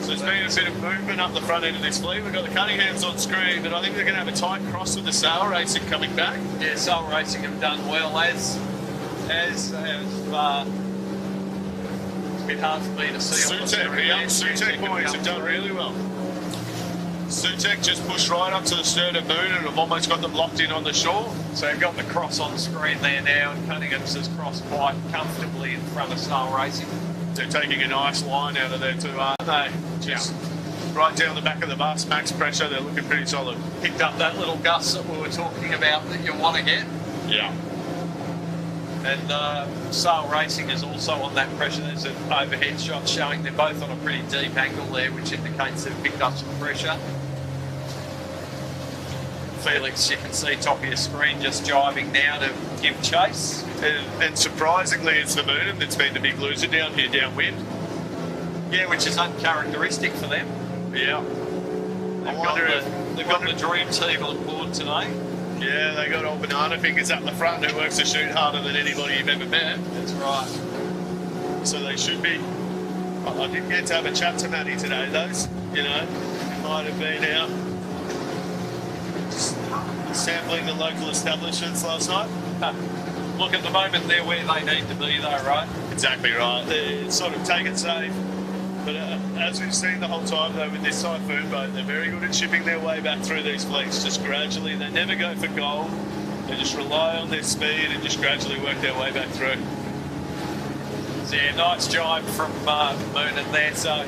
So there's been a bit of movement up the front end of this fleet. We've got the Cunninghams on screen, but I think they're going to have a tight cross with the Sail Racing coming back. Yeah, Sail Racing have done well, as it's a bit hard for me to see. Sutek, young Sutek boys have done really well. Sutek just pushed right up to the stern of Moon and have almost got them locked in on the shore. So you've got the cross on screen there now, and Cunningham's has crossed quite comfortably in front of Sail Racing. They're taking a nice line out of there too, aren't they? Just right down the back of the bus, max pressure, they're looking pretty solid. Picked up that little gust that we were talking about that you want to get. Yeah. And Sail Racing is also on that pressure. There's an overhead shot showing they're both on a pretty deep angle there, which indicates they've picked up some pressure. Felix, you can see top of your screen just jiving now to give chase. And surprisingly, it's the Moon that's been the big loser down here downwind. Yeah, which is uncharacteristic for them. Yeah. They've got the dream team on board today. Yeah, they got old Banana Fingers up the front who works the chute harder than anybody you've ever met. That's right. So they should be. I didn't get to have a chat to Matty today, though. He might have been out sampling the local establishments last night. Look, at the moment they're where they need to be though, right? Exactly right. They're sort of take it safe. But as we've seen the whole time though with this typhoon boat, they're very good at shipping their way back through these fleets, just gradually. They never go for gold. They just rely on their speed and just gradually work their way back through. So yeah, nice jibe from Moonin there. So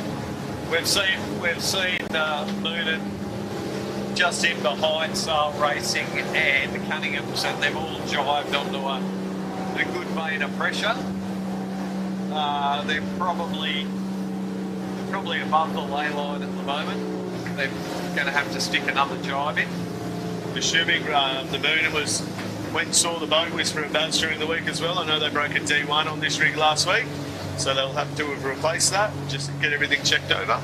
we've seen Moonin just in behind Sail Racing and the Cunninghams, and they've all jived onto a good vein of pressure. They're probably above the ley line at the moment. They're going to have to stick another jibe in. Assuming the Moonin saw the boat was for a Baz during the week as well. I know they broke a D1 on this rig last week, so they'll have to have replaced that, just get everything checked over.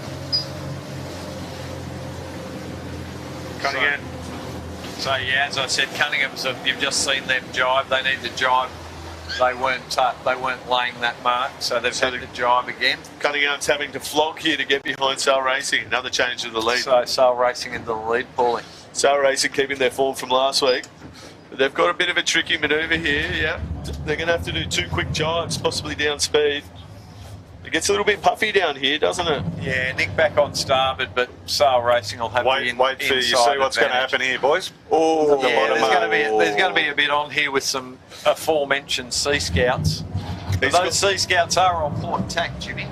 So yeah, as I said, Cunningham's. You've just seen them jibe. They need to jibe. They weren't laying that mark, so they've had to jibe again. Cunningham's having to flog here to get behind Sail Racing. Another change of the lead. So Sail Racing into the lead, Paulie. Sail Racing keeping their form from last week. But they've got a bit of a tricky manoeuvre here. Yeah, they're going to have to do 2 quick jibes, possibly down speed. It gets a little bit puffy down here, doesn't it? Yeah, Nick back on starboard, but Sail Racing will have Wait till you see what's going to happen here, boys. Oh, yeah, there's going to be a bit on here with some aforementioned Sea Scouts. Those Sea Scouts are on port tack, Jimmy.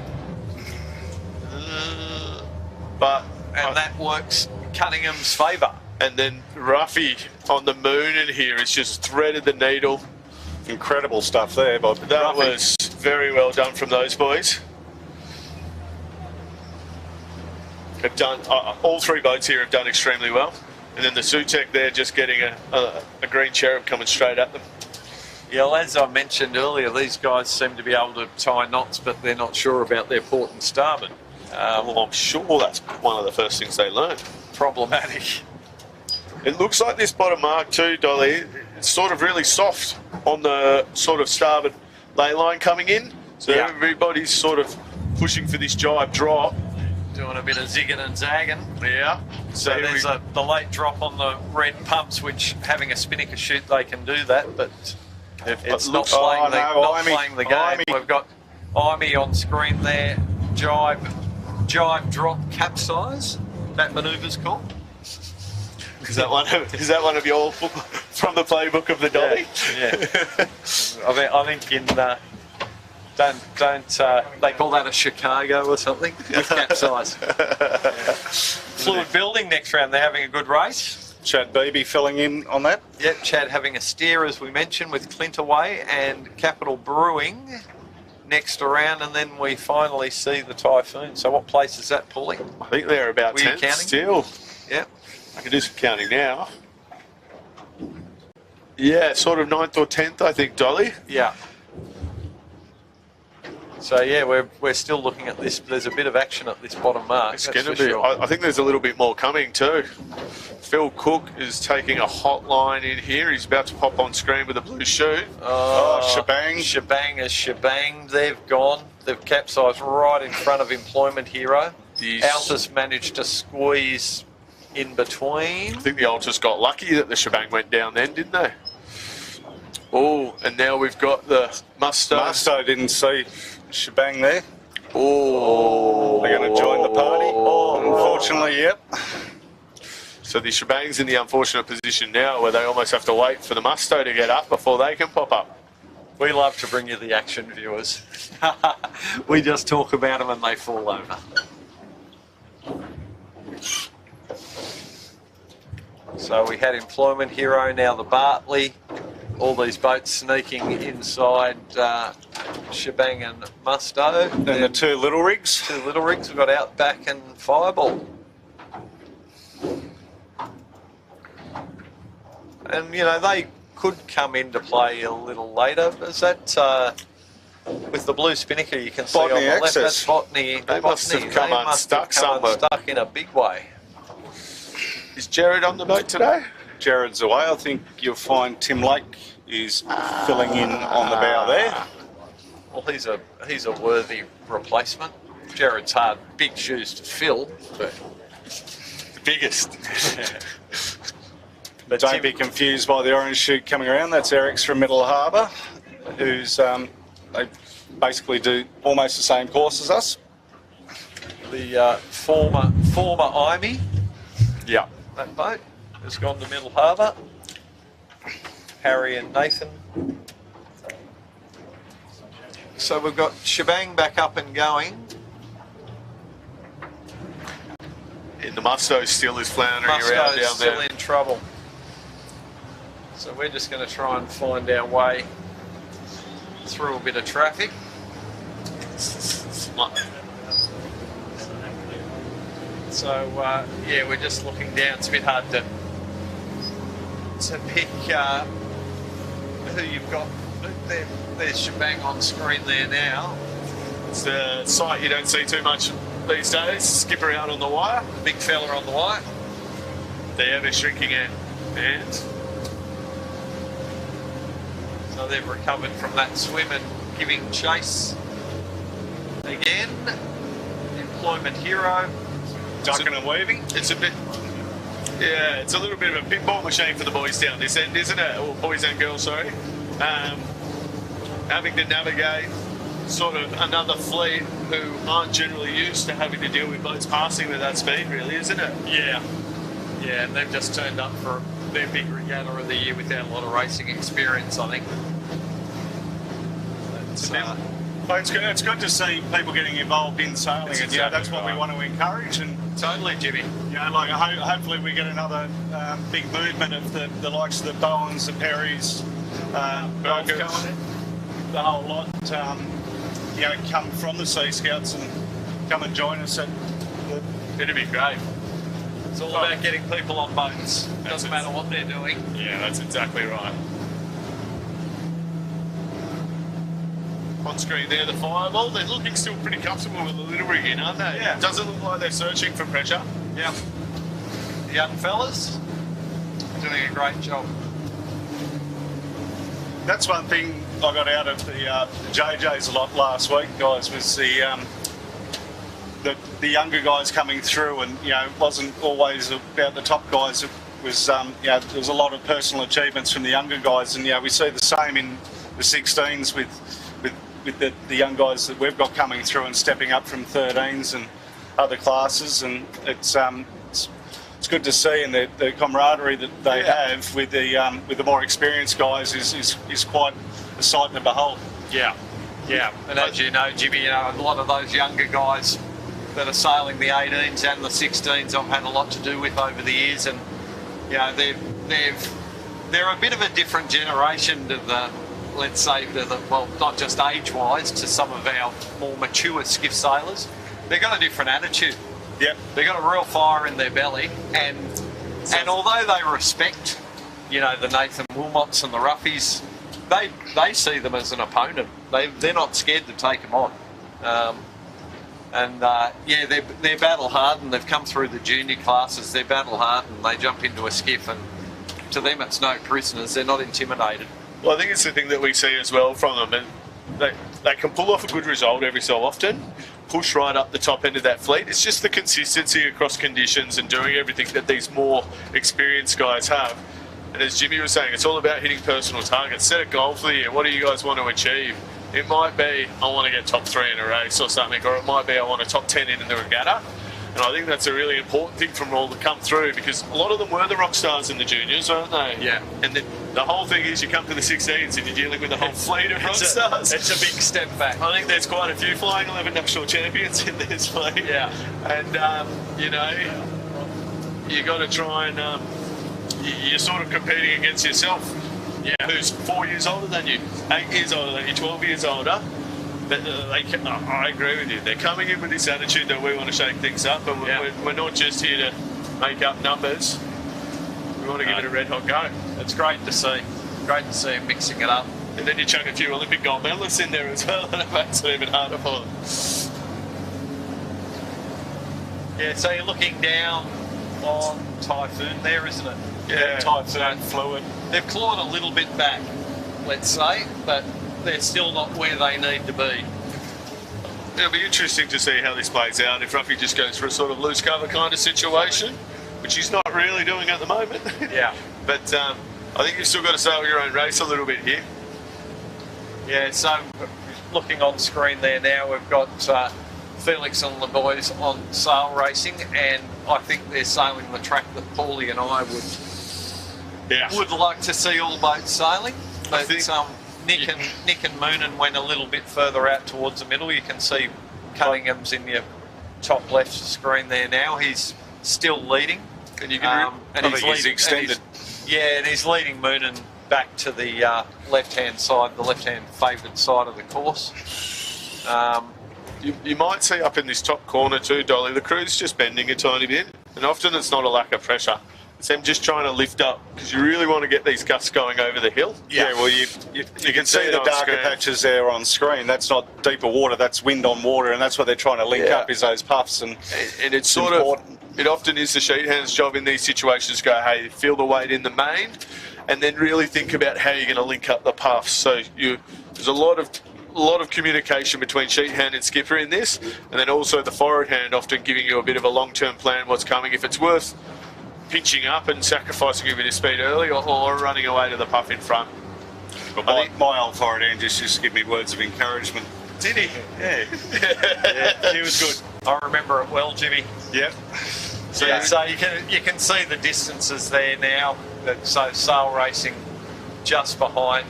And that works Cunningham's favour. And then Ruffy on the moon in here has just threaded the needle. Incredible stuff there, Bob. That was very well done from those boys. Have done all 3 boats here have done extremely well. And then the Sutek there just getting a green cherub coming straight at them. Yeah, well, as I mentioned earlier, these guys seem to be able to tie knots, but they're not sure about their port and starboard. Well, I'm sure that's one of the first things they learn. Problematic. It looks like this bottom mark too, Dolly. It's sort of really soft on the sort of starboard ley line coming in. So yeah, everybody's sort of pushing for this jibe drop. Doing a bit of zigging and zagging. Yeah. So there's the late drop on the red pumps, which having a spinnaker shoot, they can do that, but it's not playing the game. We've got Imey on screen there. Jibe, drop, capsize. That manoeuvre's called. Is that one of your from the playbook of the Dolly? Yeah. I think in they call that a Chicago or something with capsize. Fluid building next round. They're having a good race. Chad Beebe filling in on that. Yep, Chad having a steer, as we mentioned, with Clint away, and Capital Brewing next around, and then we finally see the Typhoon. So what place is that pulling? I think they're about 10th still. Yep. I can do some counting now. Yeah, sort of 9th or 10th, I think, Dolly. Yeah. So yeah, we're still looking at this. There's a bit of action at this bottom mark. It's going to be. Sure. I think there's a little bit more coming too. Phil Cook is taking a hot line in here. He's about to pop on screen with a blue chute. Shebang. Shebang is shebang. They've gone. They've capsized right in front of Employment Hero. Altus managed to squeeze in between. I think the Altus got lucky that the shebang went down then, didn't they? Oh, and now we've got the Musto. Musto didn't see shebang there. Oh, they're going to join the party. Unfortunately, yep. So the shebang's in the unfortunate position now where they almost have to wait for the Musto to get up before they can pop up. We love to bring you the action, viewers. We just talk about them and they fall over. So we had Employment Hero, now the Bartley. All these boats sneaking inside Shebang and Musto. And the 2 little rigs. 2 little rigs. We've got Outback and Fireball. And, you know, they could come into play a little later. Is that, with the blue spinnaker you can see Botany on the left, access. that's Botany. They must have come unstuck somewhere. Unstuck in a big way. Is Jared on the boat today? Jared's away. I think you'll find Tim Lake is filling in on the bow there. Well, he's a worthy replacement. Jared's hard, big shoes to fill, but the biggest. But don't be confused by the orange chute coming around. That's Eric's from Middle Harbour, who's they basically do almost the same course as us. The former Imey. Yeah. That boat has gone to Middle Harbour. Harry and Nathan. So we've got Shebang back up and going. And the Musto still is floundering around down there. Still in trouble. So we're just going to try and find our way through a bit of traffic. So yeah, we're just looking down. It's a bit hard to pick who you've got. There's Shebang on screen there now. It's the sight you don't see too much these days. Skipper out on the wire. The big fella on the wire. The ever shrinking end. And So they've recovered from that swim and giving chase again. Employment hero. Ducking and weaving. it's a bit, yeah, it's a little bit of a pinball machine for the boys down this end, isn't it? Or boys and girls, sorry. Having to navigate sort of another fleet who aren't generally used to having to deal with boats passing at that speed, really, isn't it? Yeah. Yeah, and they've just turned up for their big regatta of the year without a lot of racing experience, I think. But it's good to see people getting involved in sailing, and that's what we want to encourage. And Totally, Jimmy. like hopefully we get another big movement of the likes of the Bowens, the Perrys, Burgers. the whole lot. Come from the Sea Scouts and come and join us. It'd be great. It's all about getting people on boats. Doesn't matter what they're doing. Yeah, that's exactly right. On screen there, the Fireball. They're looking still pretty comfortable with the little rig in, aren't they? Yeah. Doesn't look like they're searching for pressure. Yeah. The young fellas doing a great job. That's one thing I got out of the JJs a lot last week, guys, was the younger guys coming through, and it wasn't always about the top guys. It was there was a lot of personal achievements from the younger guys, and we see the same in the 16s with the young guys that we've got coming through and stepping up from 13s and other classes, and it's good to see, and the camaraderie that they have with the more experienced guys is quite a sight to behold. Yeah. Yeah. And as you know, Jimmy, a lot of those younger guys that are sailing the 18s and the 16s I've had a lot to do with over the years, and they're a bit of a different generation to the, let's say, well, not just age-wise, to some of our more mature skiff sailors. They've got a different attitude. Yep. They've got a real fire in their belly, and although they respect, the Nathan Wilmots and the Ruffies, they see them as an opponent. They're not scared to take them on. They're battle hardened. They've come through the junior classes. They're battle hardened. They jump into a skiff, and to them, it's no prisoners. They're not intimidated. Well, I think it's the thing that we see as well from them, and they can pull off a good result every so often, push right up the top end of that fleet. It's just the consistency across conditions and doing everything that these more experienced guys have. And as Jimmy was saying, it's all about hitting personal targets. Set a goal for the year. What do you guys want to achieve? It might be, I want to get top 3 in a race or something, or it might be, I want a top 10 in the regatta. And I think that's a really important thing from all that come through, because a lot of them were the rock stars in the juniors, weren't they? Yeah. And the whole thing is, you come to the 16s and you're dealing with a whole fleet of rock stars. It's a big step back. I think there's quite a few flying 11 national champions in this fleet. Yeah. And, you got to try and, you're sort of competing against yourself. Yeah. Who's 4 years older than you, 8 years older than you, 12 years older. I agree with you. They're coming in with this attitude that we want to shake things up, but we're not just here to make up numbers. We want to give it a red hot go. It's great to see. Great to see them mixing it up. And then you chuck a few Olympic gold medalists in there as well, and it makes it even harder for them. Yeah, so you're looking down on Typhoon there, isn't it? Yeah. Typhoon fluid. They've clawed a little bit back, let's say, but they're still not where they need to be. It'll be interesting to see how this plays out. If Ruffy just goes for a sort of loose cover kind of situation, which he's not really doing at the moment. Yeah. But I think you've still got to sail your own race a little bit here. Yeah, so looking on screen there now, we've got Felix and the boys on sail racing, and I think they're sailing the track that Paulie and I would like to see all boats sailing. But Nick and Moonen went a little bit further out towards the middle. You can see Cunningham's in your top left screen there now. He's still leading. And you can he's extended. And he's leading Moonen back to the left-hand side, the left-hand favoured side of the course. You might see up in this top corner too, Dolly, the crew's just bending a tiny bit, and often it's not a lack of pressure. It's them just trying to lift up because you really want to get these gusts going over the hill. Yeah, well, you can see it the on darker screen. patches there on screen. That's not deeper water, that's wind on water, and that's what they're trying to link up is those puffs. And it's sort important. of, it often is the sheet hand's job in these situations to go, hey, feel the weight in the main, and then really think about how you're going to link up the puffs. So there's a lot of communication between sheet hand and skipper in this, and then also the forward hand often giving you a bit of a long-term plan what's coming. If it's worth pinching up and sacrificing a bit of speed early or running away to the puff in front. But my old forward hand just used to give me words of encouragement. Did he? Yeah. Yeah, he was good. I remember it well, Jimmy. Yep. So you can see the distances there now. So sail racing just behind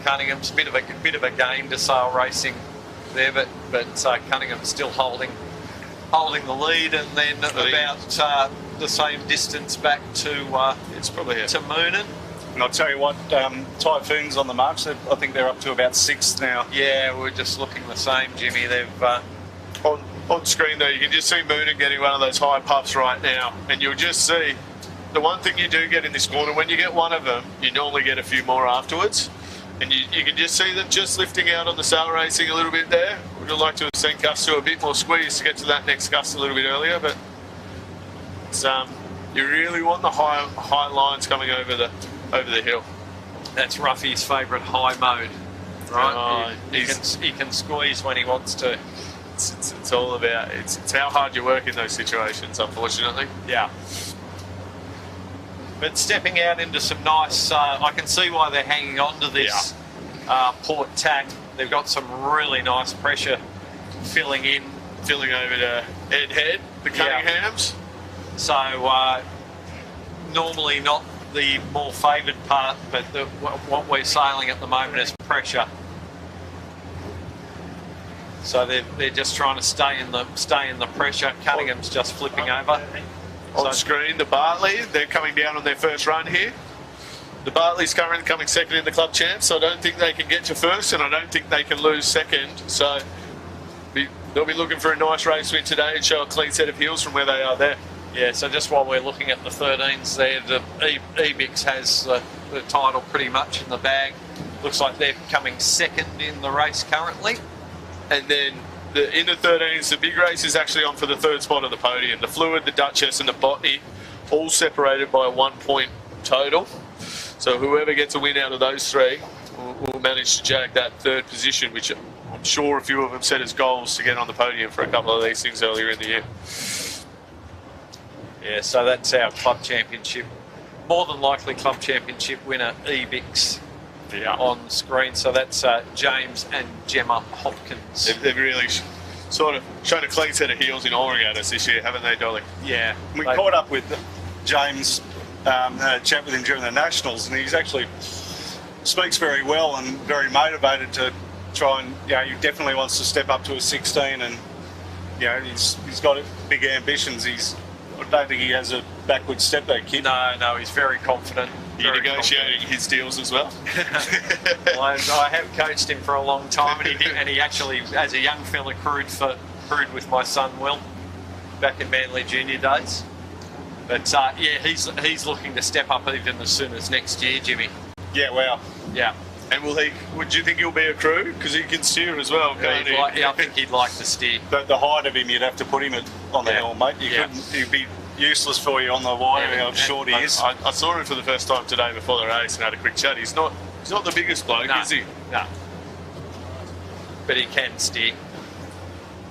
Cunningham's. Bit of a gain to sail racing there, but Cunningham's still holding the lead, and then about the same distance back to It's probably to Moonan. And I'll tell you what, Typhoon's on the march. I think they're up to about 6th now. Yeah, we're just looking the same, Jimmy. They've on screen though, you can just see Moonan getting one of those high puffs right now, and you'll just see the one thing you do get in this corner, when you get one of them, you normally get a few more afterwards. And you can just see them just lifting out on the sail racing a little bit there. Would have liked to have seen Gus do a bit more squeeze to get to that next gust a little bit earlier, but it's, you really want the high lines coming over the hill. That's Ruffy's favourite high mode, right? Oh, he can squeeze when he wants to. It's all about it's how hard you work in those situations, unfortunately. Yeah. But stepping out into some nice, I can see why they're hanging on to this port tack. They've got some really nice pressure filling over to Ed Head, the Cunninghams. So normally not the more favoured part, but what we're sailing at the moment is pressure. So they're just trying to stay in the pressure. Cunningham's just flipping over. On screen, the Bartley, they're coming down on their first run here. The Bartley's currently coming second in the club champs, so I don't think they can get to first, and I don't think they can lose second. So they'll be looking for a nice race win today and show a clean set of heels from where they are there. Yeah, so just while we're looking at the 13s there, the Ebix has the title pretty much in the bag. Looks like they're coming second in the race currently. And then in the 13s, the big race is actually on for the third spot of the podium. The Fluid, the Duchess and the Botany, all separated by 1 point total. So whoever gets a win out of those three will manage to jag that third position, which I'm sure a few of them set as goals to get on the podium for a couple of these things earlier in the year. Yeah, so that's our club championship, more than likely club championship winner, Ebix. On screen, so that's James and Gemma Hopkins. They've really sort of shown a clean set of heels in all regattas this year, haven't they, Dolly? Yeah. We caught up with James, had a chat with him during the Nationals, and he's actually speaks very well and very motivated to try and, he definitely wants to step up to a 16, and, he's got big ambitions. I don't think he has a backward step, that kid. No, he's very confident. You're negotiating his deals as well? Well, I have coached him for a long time, and he actually, as a young fella, crewed with my son Will back in Manly junior days. But he's looking to step up even as soon as next year, Jimmy. Yeah, wow. Yeah. And would you think he'll be a crew? Because he can steer as well, can't he? I think he'd like to steer. The height of him, you'd have to put him on the helm, mate. He'd be useless for you on the wire, how short he is. I saw him for the first time today before the race and had a quick chat. He's not the biggest bloke, is he? No. But he can steer.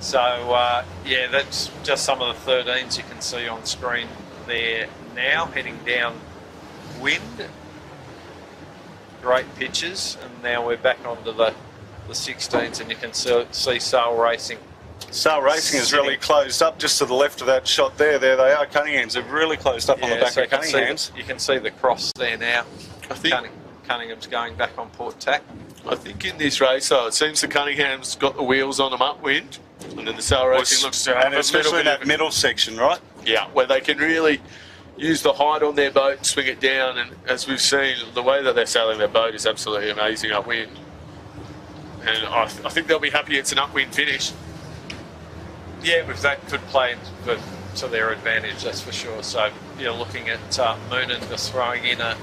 So, that's just some of the 13s you can see on screen there now, heading down wind. Great pitches, and now we're back onto the 16s, and you can see sail racing. Sail racing has really closed up just to the left of that shot there. There they are, Cunningham's. They've really closed up on the back of Cunningham's. You can see the cross there now. I think Cunningham's going back on port tack. I think in this race, though, it seems the Cunningham's got the wheels on them upwind, and then the sail racing looks to have and especially in that middle section, right? Yeah, where they can really use the height on their boat and swing it down. And as we've seen, the way that they're sailing their boat is absolutely amazing upwind. And I think they'll be happy it's an upwind finish. Yeah, because that could play for to their advantage, that's for sure. So you're looking at Moonen just throwing in a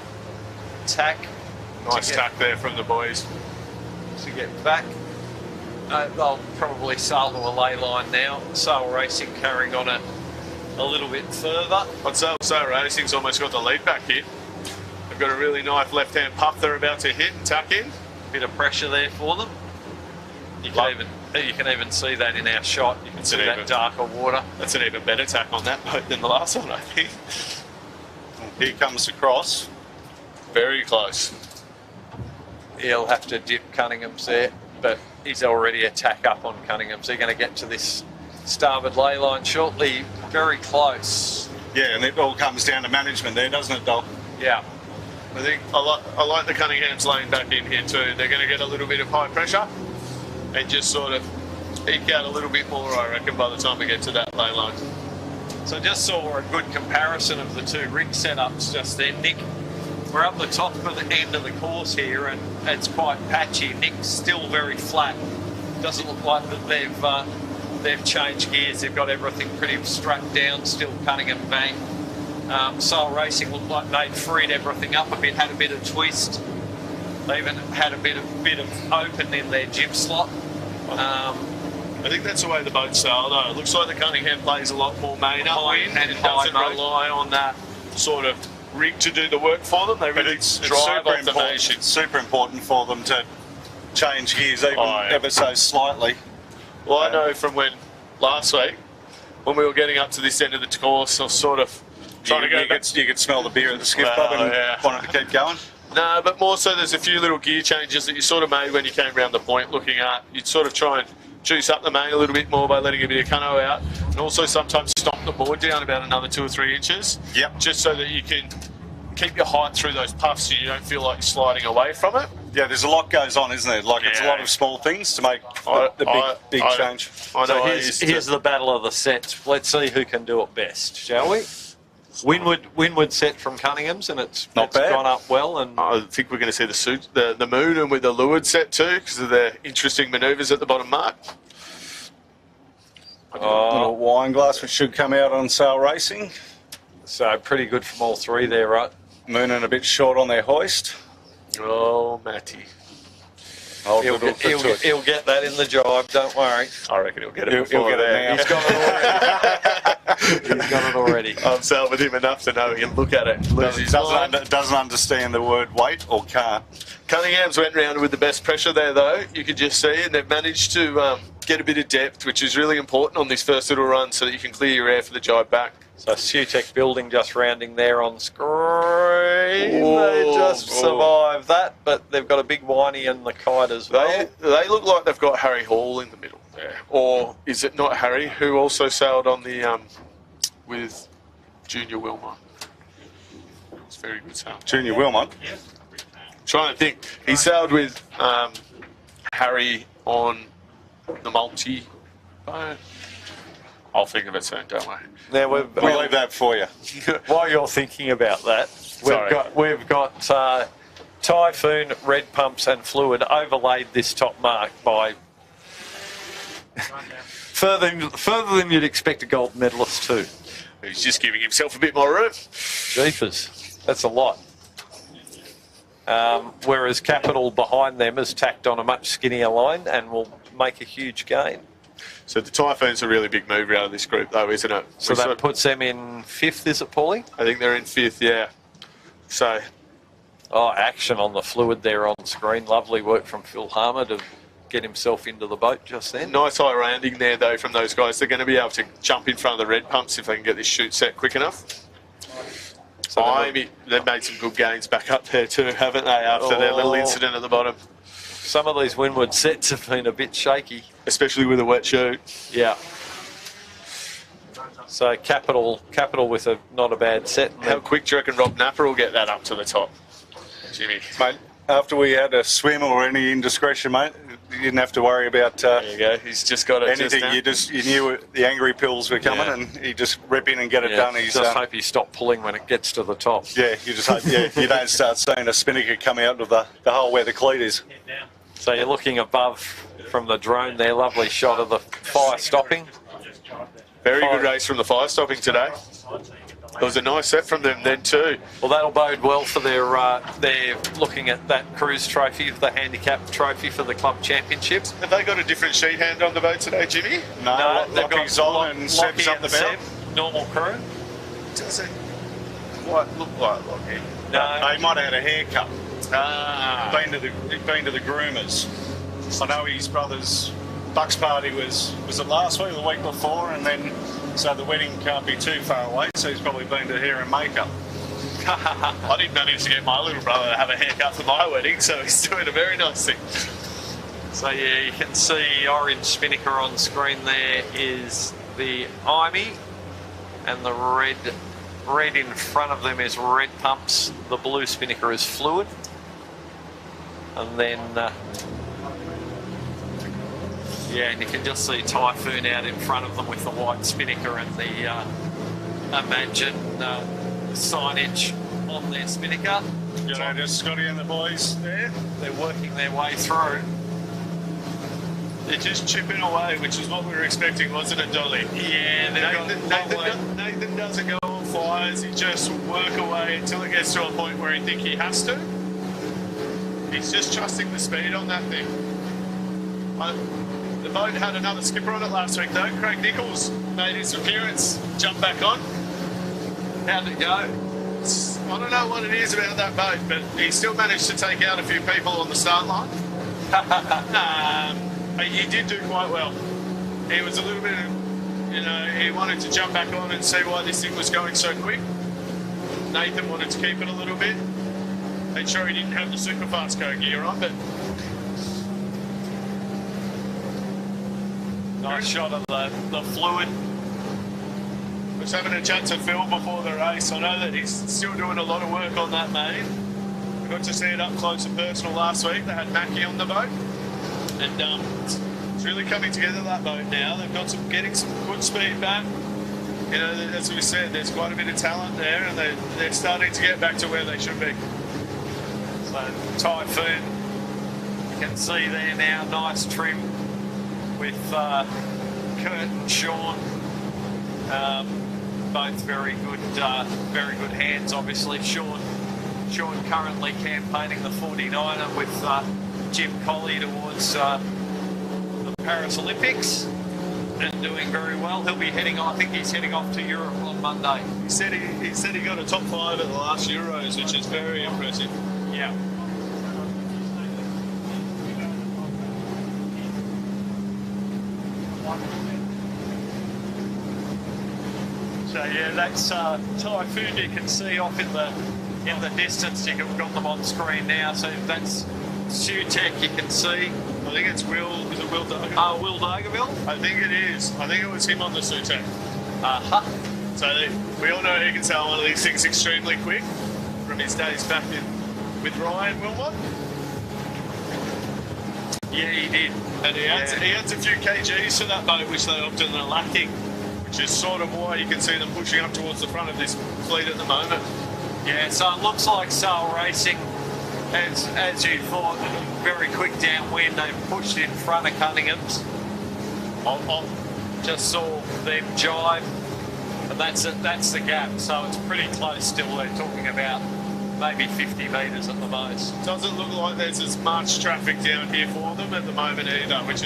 tack. Nice tack there from the boys. To get back. They'll probably sail to a lay line now. Sail Racing carrying on it a little bit further. I'd say Sail Racing's almost got the lead back here. They've got a really nice left-hand puff they're about to hit and tack in. Bit of pressure there for them. You can even see that in our shot. You can see that darker water. That's an even better tack on that boat than the last one, I think. Here comes the cross. Very close. He'll have to dip Cunningham's there, but he's already a tack up on Cunningham's. They're going to get to this starboard lay line shortly. Very close. Yeah, and it all comes down to management there, doesn't it, Dol? Yeah. I think I like the Cunningham's laying back in here too. They're going to get a little bit of high pressure and just sort of eke out a little bit more, I reckon, by the time we get to that lay line. So just saw a good comparison of the two rig setups just then, Nick. We're up the top of the end of the course here, and it's quite patchy. Nick's still very flat. Doesn't look like that they've changed gears. They've got everything pretty strapped down. Still Cunningham bang. Sail Racing looked like they'd freed everything up a bit, had a bit of twist. They even had a bit of open in their jib slot. I think that's the way the boat sail, though. It looks like the Cunningham plays a lot more main upwind and doesn't rely on that sort of rig to do the work for them. They really drive off the nation. It's super important for them to change gears even ever so slightly. Well, I know from when last week, when we were getting up to this end of the course, I was sort of trying to go back. You could smell the beer at the skiff club and wanted to keep going. No, but more so there's a few little gear changes that you sort of made when you came around the point looking at. You'd sort of try and juice up the main a little bit more by letting a bit of cunno out, and also sometimes stomp the board down about another 2 or 3 inches. Yep. Just so that you can keep your height through those puffs so you don't feel like you're sliding away from it. Yeah, there's a lot goes on, isn't there? Like, it's a lot of small things to make the big change. I know. So here's the battle of the sets. Let's see who can do it best, shall we? Windward set from Cunningham's, and it's gone up well. And I think we're going to see the moon and with the leeward set too, because of the interesting manoeuvres at the bottom mark. Little wine glass, which should come out on Sail Racing. So pretty good from all three there, right? Mooning a bit short on their hoist. Oh, Matty. He'll get that in the jibe, don't worry. I reckon he'll get it He'll get it now. He's got it already. He's got it already. I've sailed with him enough to know he can look at it and lose his mind. Doesn't understand the word wait or can't. Cunningham's went round with the best pressure there, though, you could just see, and they've managed to get a bit of depth, which is really important on this first little run so that you can clear your air for the jibe back. So Sutek Building just rounding there on screen. They just survived that, but they've got a big whiny in the kite as well. They look like they've got Harry Hall in the middle there. Or is it not Harry, who also sailed on the with Junior Wilmot? It's very good sail. Junior Wilmot? Yeah. Trying to think. He sailed with Harry on the multi boat. I'll think of it soon, don't worry. Now We'll leave that for you. While you're thinking about that, we've got Typhoon, red pumps and fluid overlaid this top mark by further than you'd expect a gold medalist to. He's just giving himself a bit more room. Jeepers, that's a lot. Whereas Capital behind them has tacked on a much skinnier line and will make a huge gain. So the Typhoon's a really big mover out of this group, though, isn't it? So that puts them in 5th, is it, Paulie? I think they're in 5th, yeah. So... Oh, action on the fluid there on screen. Lovely work from Phil Harmer to get himself into the boat just then. Nice high landing there, though, from those guys. They're going to be able to jump in front of the red pumps if they can get this chute set quick enough. So they've made some good gains back up there too, haven't they, after their little incident at the bottom. Some of these windward sets have been a bit shaky. Especially with a wet chute. Yeah. So Capital with not a bad set. How quick do you reckon Rob Napper will get that up to the top, Jimmy? Mate, after we had a swim or any indiscretion, mate, you didn't have to worry about there you go. He's just got it. Anything. You knew the angry pills were coming, and he just rip in and get it done. He's just hope he stopped pulling when it gets to the top. Yeah, you just hope you don't start seeing a spinnaker come out of the hole where the cleat is. So you're looking above from the drone there. Lovely shot of the fire stopping. Very good race from the fire stopping today. It was a nice set from them then too. Well, that'll bode well for they're looking at that cruise trophy, the handicap trophy for the club championships. Have they got a different sheet hand on the boat today, Jimmy? No, they've got Lockie's on and Seb's up the Seb, belt. normal crew. Doesn't quite look like Lockie. No, He might have had a haircut. Ah. Been to the groomers. I know his brother's Bucks party was it last week or the week before, and then so the wedding can't be too far away, so he's probably been to hair and makeup. I didn't manage to get my little brother to have a haircut for my wedding, so he's doing a very nice thing. so yeah, you can see orange spinnaker on screen there is the Imey, and the red in front of them is red pumps. The blue spinnaker is fluid, and then yeah, and you can just see Typhoon out in front of them with the white spinnaker and the Imagine signage on their spinnaker. You know, just Scotty and the boys there. They're working their way through. They're just chipping away, which is what we were expecting, wasn't it, Dolly? Yeah, Nathan doesn't go on fires. He just work away until it gets to a point where he thinks he has to. He's just trusting the speed on that thing. The boat had another skipper on it last week, though. Craig Nichols made his appearance, jumped back on. How'd it go? I don't know what it is about that boat, but he still managed to take out a few people on the start line. He did do quite well. He was a little bit, he wanted to jump back on and see why this thing was going so quick. Nathan wanted to keep it a little bit. Made sure he didn't have the super fast go gear on, but Nice shot of the fluid. I was having a chat to Phil before the race. I know that he's still doing a lot of work on that main. We got to see it up close and personal last week. They had Mackie on the boat, and it's really coming together, that boat now. They've got getting some good speed back. You know, as we said, there's quite a bit of talent there, and they're starting to get back to where they should be. So Typhoon, you can see there now, nice trim with Kurt and Sean. Both very good hands. Obviously, Sean currently campaigning the 49er with Jim Colley towards the Paris Olympics and doing very well. He'll be heading. I think he's heading off to Europe on Monday. He said he got a top 5 at the last Euros, which is very impressive. Yeah. So yeah, that's Typhoon. You can see off in the distance. You've got them on screen now. So that's Sutek. You can see. I think it's Will. Is it Will Dargaville? Will Dargaville. I think it is. I think it was him on the Sutek. So we all know he can sail one of these things extremely quick from his days back with Ryan Wilmot. Yeah, he did. And he adds a few kgs to that boat, which they often are lacking, which is sort of why you can see them pushing up towards the front of this fleet at the moment. Yeah, so it looks like Sail Racing, as you thought, very quick downwind. They pushed in front of Cunningham's. I just saw them jibe, and that's the gap. So it's pretty close still. They're talking about maybe 50 metres at the most. Doesn't look like there's as much traffic down here for them at the moment either, which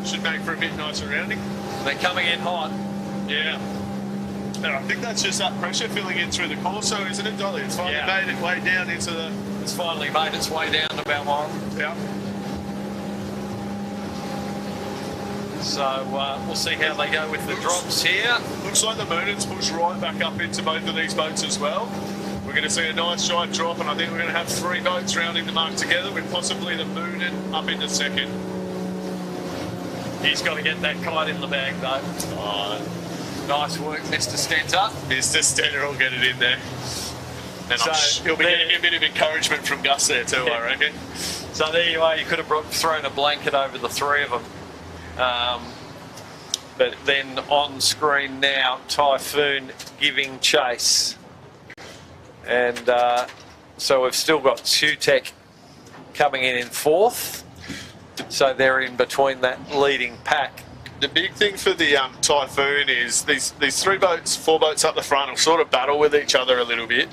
should make for a bit nicer rounding. They're coming in hot. Yeah. And I think that's just that pressure filling in through the Corso, isn't it, Dolly? It's finally made its way down into the... It's finally made its way down to Balmoral. Yeah. So we'll see how they go with the drops here. Looks like the Moonan's pushed right back up into both of these boats as well. We're going to see a nice side drop, and I think we're going to have 3 boats rounding the mark together with possibly the Moonan up into second. He's got to get that kite in the bag, though. Oh, nice work, Mr. Stenter. Mr. Stenter will get it in there. And So he'll be getting a bit of encouragement from Gus there too, I reckon. So there you are. You could have thrown a blanket over the 3 of them. But then on screen now, Typhoon giving chase. And so we've still got Sutek coming in 4th. So they're in between that leading pack The big thing for the Typhoon is these 4 boats up the front will sort of battle with each other a little bit,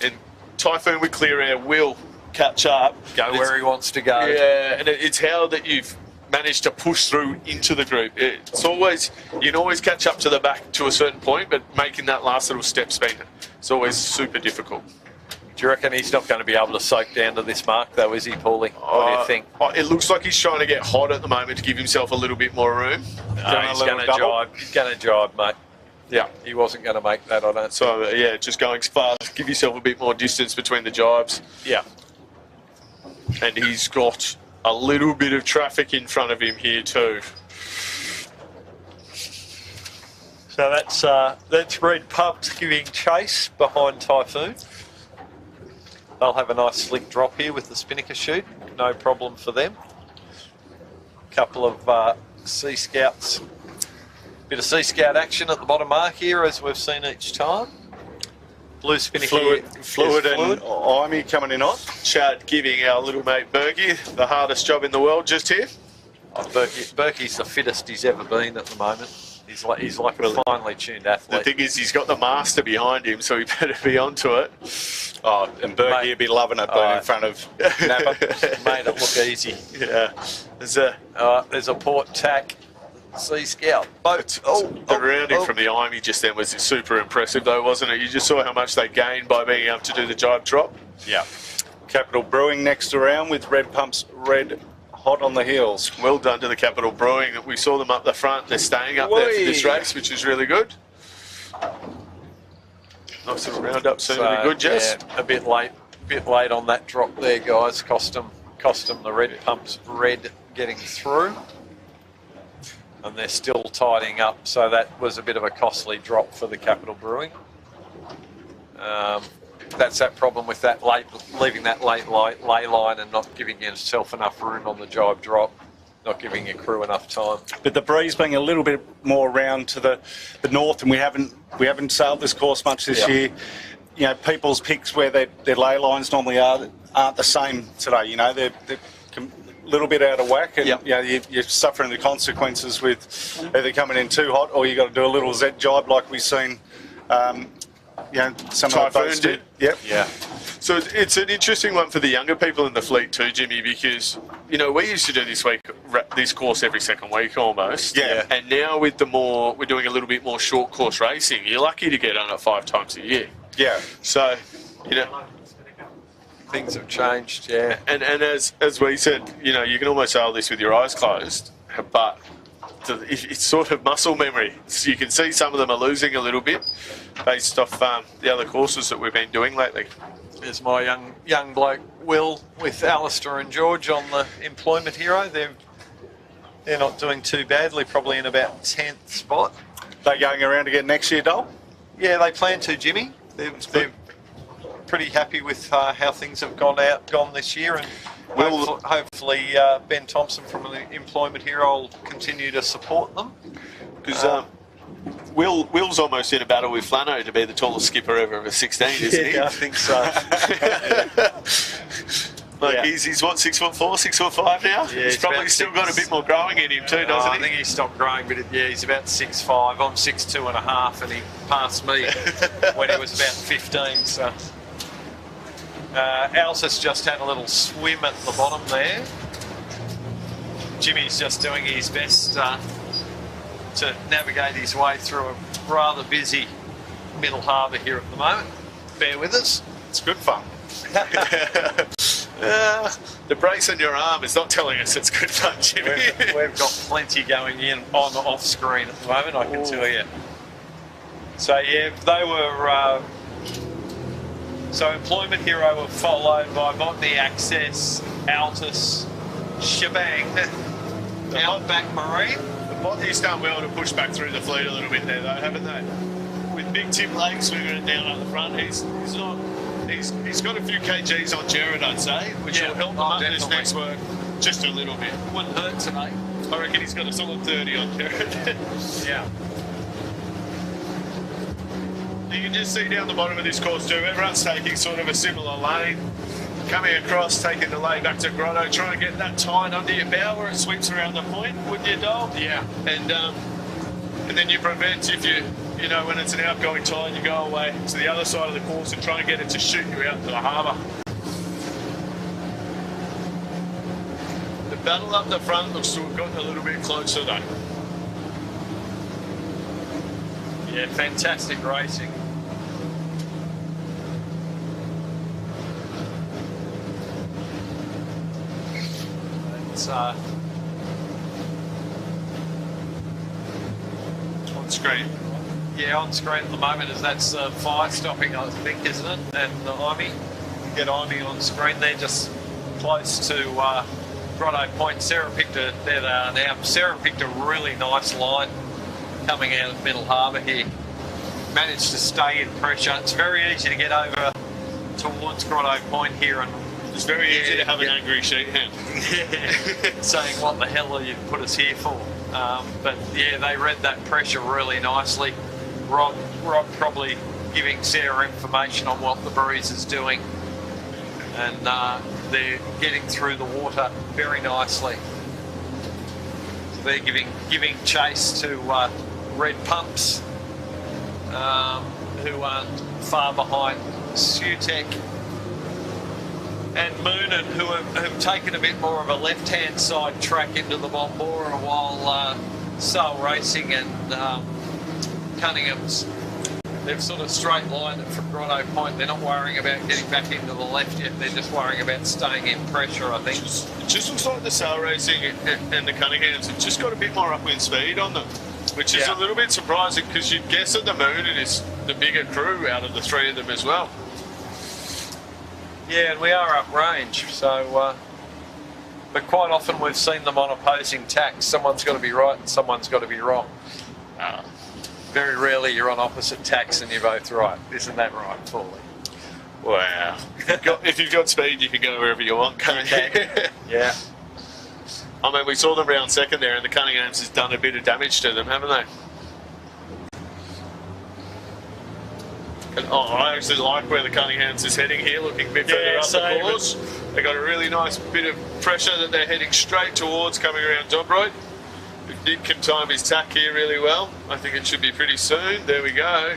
and Typhoon with clear air will catch up, Go where he wants to go. Yeah, and it's how that you've managed to push through into the group. It's always, you can always catch up to the back to a certain point, but making that last little step's been, it's always super difficult. Do you reckon he's not going to be able to soak down to this mark, though, is he, Paulie? What do you think? It looks like he's trying to get hot at the moment to give himself a little bit more room. No, he's going to jibe. He's going to jibe, mate. Yeah. He wasn't going to make that, I don't think. So, yeah, just going fast. Give yourself a bit more distance between the jibes. Yeah. And he's got a little bit of traffic in front of him here too. So that's Red Pumps giving chase behind Typhoon. They'll have a nice slick drop here with the spinnaker chute. No problem for them. Couple of Sea Scouts. Bit of Sea Scout action at the bottom mark here, as we've seen each time. Blue spinnaker. Fluid and Imey coming in hot. Chad giving our little mate Berkey the hardest job in the world just here. Oh, Berkey's the fittest he's ever been at the moment. He's like a finely tuned athlete. The thing is, he's got the master behind him, so he better be onto it. Oh, and Berkey would be loving it being in front of Napper. Made it look easy. Yeah. There's a port tack. Sea Scout boat. The rounding from the Imey just then was super impressive, though, wasn't it? You just saw how much they gained by being able to do the jibe drop. Yeah. Capital Brewing next around with Red Pumps red hot on the heels. Well done to the Capital Brewing. We saw them up the front. They're staying up there for this race, which is really good. Nice little round up soon. It'll be good, Jess. Yeah, a bit late on that drop there, guys. Cost them the Red Pumps red getting through. And they're still tidying up, so that was a bit of a costly drop for the Capital Brewing. That's that problem with that leaving that lay line and not giving yourself enough room on the jibe drop, not giving your crew enough time. But the breeze being a little bit more round to the north, and we haven't sailed this course much this year. You know, people's picks where their lay lines normally aren't the same today. You know, they're a little bit out of whack, and you know, you're suffering the consequences with either coming in too hot or you got to do a little Z jibe like we've seen. You know, some of the boats did. Yep. Yeah. So it's an interesting one for the younger people in the fleet too, Jimmy, because you know we used to do this course every second week almost. Yeah. And now with we're doing a little bit more short course racing. You're lucky to get on it 5 times a year. Yeah. So, you know. Things have changed, yeah. And as we said, you know, you can almost sail this with your eyes closed, but it's sort of muscle memory. So you can see some of them are losing a little bit based off the other courses that we've been doing lately. There's my young bloke Will with Alistair and George on the Employment Hero. They're not doing too badly, probably in about 10th spot. They going around again next year, Dole? Yeah, they plan to, Jimmy. They're pretty happy with how things have gone this year, and hopefully Ben Thompson from the Employment Hero will continue to support them. Because Will's almost in a battle with Flano to be the tallest skipper ever of a 16, isn't he? Yeah, I think so. He's what, 6'4", 6'5" now? Yeah, he's probably still got a bit more growing in him too, doesn't he? I think he stopped growing, but he's about 6'5". I'm 6'2.5", and he passed me when he was about 15. So Alsa's just had a little swim at the bottom there. Jimmy's just doing his best to navigate his way through a rather busy middle harbour here at the moment. Bear with us. It's good fun. The brace on your arm is not telling us it's good fun, Jimmy. We've got plenty going in on off screen at the moment, I can tell you. So yeah, they were. So Employment Hero were followed by Botany Access, Altus, Shebang, Outback Marine. The Botany's done well to push back through the fleet a little bit there, though, haven't they? With Big Tim Lake swinging it down at the front, he's got a few kgs on Jared, I'd say, which will help him up in his next work just a little bit. Wouldn't hurt tonight. I reckon he's got a solid 30 on Jared. Yeah. You can just see down the bottom of this course too, everyone's taking sort of a similar lane. coming across, taking the lay back to Grotto, trying to get that tide under your bow where it sweeps around the point, wouldn't you, Dole? Yeah. And then you prevent, if you know, when it's an outgoing tide, you go away to the other side of the course and try and get it to shoot you out to the harbour. The battle up the front looks to have gotten a little bit closer though. Yeah, fantastic racing. It's on Screen. yeah, on screen at the moment as that's fire stopping, I think, isn't it? And Imy, get Imy on screen there, just close to Grotto Point. Sarah picked a, there they are now. Sarah picked a really nice line coming out of Middle Harbour here. Managed to stay in pressure. It's very easy to get over towards Grotto Point here, and It's very easy to have an angry sheet hand. saying what the hell are you put us here for? But yeah, they read that pressure really nicely. Rob probably giving Sarah information on what the breeze is doing, and they're getting through the water very nicely. So they're giving chase to Red Pumps, who aren't far behind Sutek and Moonen, who have taken a bit more of a left-hand side track into the Bombora, while Sail Racing and Cunningham's, they've sort of straight lined it from Grotto Point. They're not worrying about getting back into the left yet. They're just worrying about staying in pressure, I think. It just looks like the Sail Racing and the Cunninghams have just got a bit more upwind speed on them, which is a little bit surprising, because you'd guess that the Moonen is the bigger crew out of the three of them as well. Yeah, and we are uprange, so but quite often we've seen them on opposing tacks. Someone's got to be right and someone's got to be wrong. Very rarely you're on opposite tacks and you're both right. Isn't that right, Paulie? Wow. If you've got speed, you can go wherever you want, can't you? Yeah. I mean, we saw them round second there, and the Cunninghams has done a bit of damage to them, haven't they? And, I actually like where the Cunninghams is heading here, looking a bit further up the course. They got a really nice bit of pressure that they're heading straight towards, coming around Dobroyd. Nick can time his tack here really well. I think it should be pretty soon. There we go.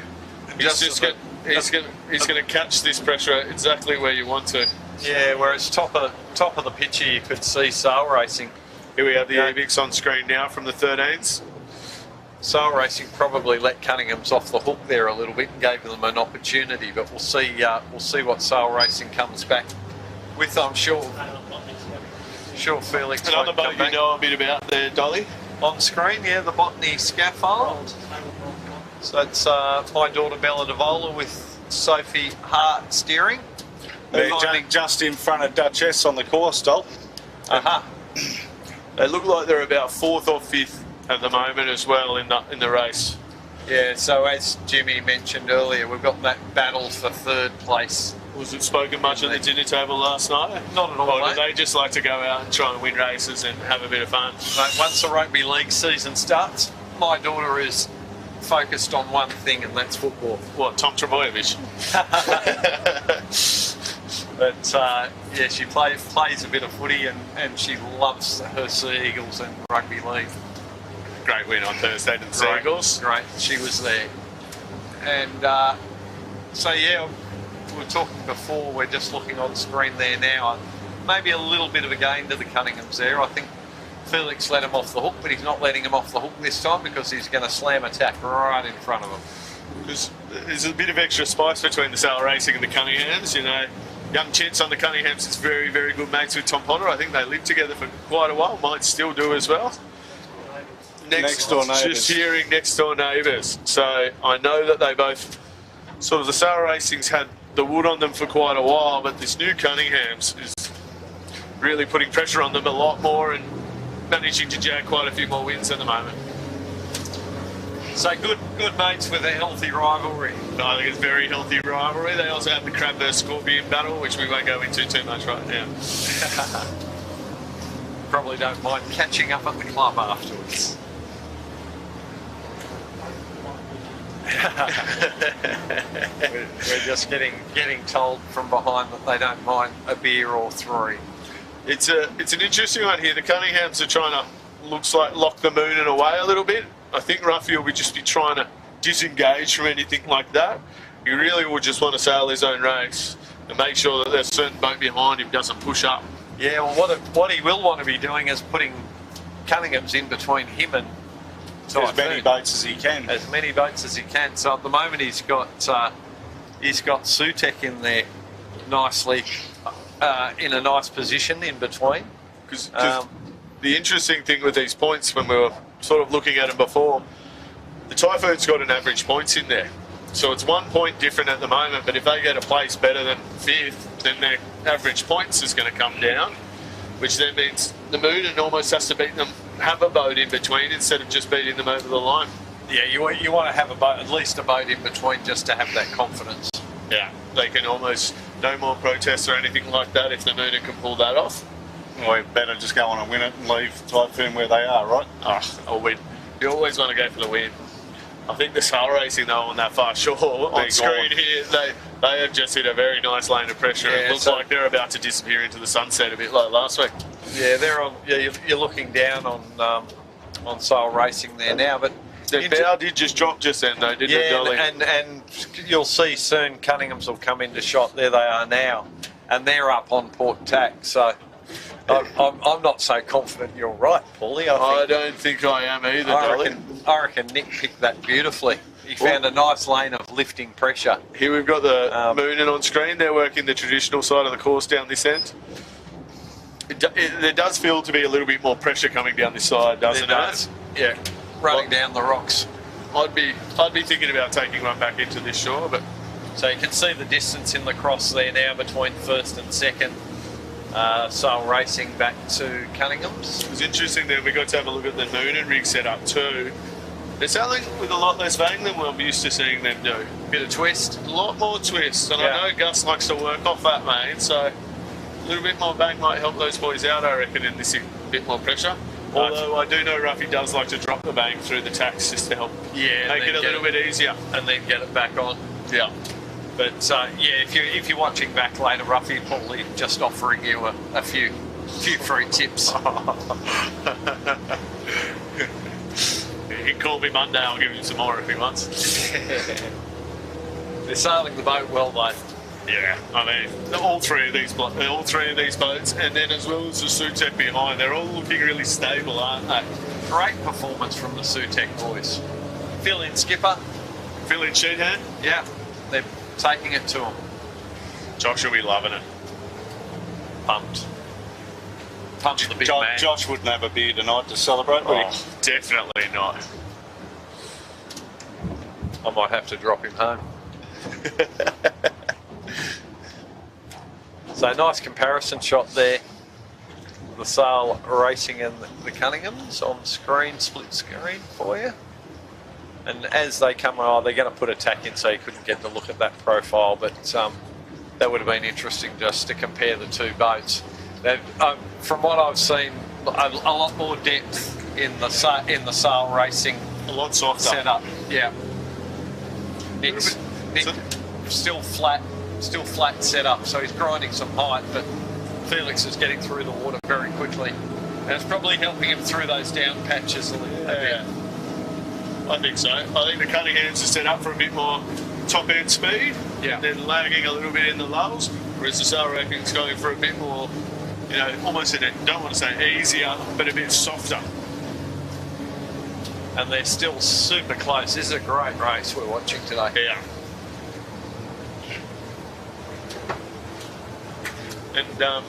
He's going to catch this pressure exactly where you want to. Yeah, where it's top of the picture, you could see Sail Racing. Here we have the ABIX on screen now from the 13s. Sail Racing probably let Cunningham's off the hook there a little bit and gave them an opportunity, but we'll see what Sail Racing comes back with. I'm sure Felix. And on the boat you know a bit about there, Dolly? On screen, yeah, the Botany scaffold. So it's my daughter Bella Devola with Sophie Hart steering. Just in front of Duchess on the course, Dol. They look like they're about 4th or 5th at the moment as well in the race. Yeah, so as Jimmy mentioned earlier, we've got that battle for 3rd place. Was it spoken much at the dinner table last night? Not at all, Or mate. do they just like to go out and try and win races and have a bit of fun? Mate, once the rugby league season starts, my daughter is focused on one thing, and that's football. What, Tom Trebojevic? But yeah, she plays a bit of footy, and she loves her Sea Eagles and rugby league. Great win on Thursday to the Sea Eagles. Great, she was there. And so yeah, we were talking before, we're just looking on screen there now. Maybe a little bit of a gain to the Cunninghams there. I think Felix let him off the hook, but he's not letting him off the hook this time because he's going to slam attack right in front of him. There's a bit of extra spice between the Sail Racing and the Cunninghams, you know. Young Chintz on the Cunninghams is very, very good mates with Tom Potter. I think they lived together for quite a while, might still do as well. Next door neighbours. Just hearing next door neighbours. So I know that they both, sort of the Sail Racing's had the wood on them for quite a while, but this new Cunninghams is really putting pressure on them a lot more and managing to jag quite a few more wins at the moment. So good mates with a healthy rivalry. I think it's very healthy rivalry. They also have the crab versus scorpion battle, which we won't go into too much right now. Probably don't mind catching up at the club afterwards. We're just getting told from behind that they don't mind a beer or three. It's an interesting one here. The Cunninghams are trying to, looks like, lock the Moonin away a little bit. I think Ruffy will just be trying to disengage from anything like that. He really will just want to sail his own race and make sure that there's a certain boat behind him doesn't push up. Yeah, well, what he will want to be doing is putting Cunningham's in between him and as many boats as he can. As many boats as he can. So at the moment he's got Sutek in there nicely, in a nice position in between. Because the interesting thing with these points, when we were sort of looking at them before, the Typhoon's got an average points in there. So it's 1 point different at the moment, but if they get a place better than 5th, then their average points is going to come down, which then means the Moonin almost has to beat them, have a boat in between instead of just beating them over the line. Yeah, you want to have a boat, at least a boat in between, just to have that confidence. Yeah, they can almost, no more protests or anything like that if the Moonin can pull that off. Well, better just go on and win it and leave Typhoon where they are, right? Or win. You always want to go for the win. I think the sail racing though on that far shore on screen here, they have just hit a very nice lane of pressure. Yeah, it looks like they're about to disappear into the sunset a bit like last week. Yeah, they're on. Yeah, you're looking down on sail racing there now, but the bow did just drop just then though, didn't it, Dolly? and you'll see soon Cunningham's will come into shot. There they are now, and they're up on port tack. So I'm not so confident you're right, Paulie. I don't think I am either, Dolly. I reckon Nick picked that beautifully. He found a nice lane of lifting pressure. Here we've got the Moonin on screen. They're working the traditional side of the course down this end. There does feel to be a little bit more pressure coming down this side, doesn't it? Yeah, running down the rocks. I'd be thinking about taking one back into this shore, but so you can see the distance in the cross there now between first and second. Sail racing back to Cunningham's. It was interesting that we got to have a look at the Moonin rig setup too. They're sailing with a lot less bang than we're used to seeing them do. Bit of twist. A lot more twist, and I know Gus likes to work off that main, so a little bit more bang might help those boys out, I reckon, in this bit more pressure. Although I do know Ruffy does like to drop the bang through the tacks just to help make it a little bit easier. And then get it back on. Yeah. But yeah, if you're watching back later, Ruffy probably just offering you a few free tips. He can call me Monday, I'll give him some more if he wants. They're sailing the boat well though. Yeah, I mean, all three of these boats, and then as well as the Sutek behind, they're all looking really stable, aren't they? Great performance from the Sutek boys. Fill in skipper. Fill in sheet hand. Yeah, they're taking it to them. Josh will be loving it. Pumped the big man. Josh wouldn't have a beer tonight to celebrate, would he? Definitely not. I might have to drop him home. So nice comparison shot there. The sail racing and the Cunninghams on screen, split screen for you. And as they come on, they're going to put a tack in so you couldn't get to look at that profile, but that would have been interesting just to compare the two boats. From what I've seen, a lot more depth in the sail racing. A lot softer setup. Yeah. Nick still flat setup, so he's grinding some height, but Felix is getting through the water very quickly, and it's probably helping him through those down patches a bit. I think so. I think the Cunninghams are set up for a bit more top end speed. Yeah. They're lagging a little bit in the lulls, whereas the sail racking's going for a bit more, almost don't want to say easier, but a bit softer. And they're still super close. This is a great race we're watching today. Yeah. And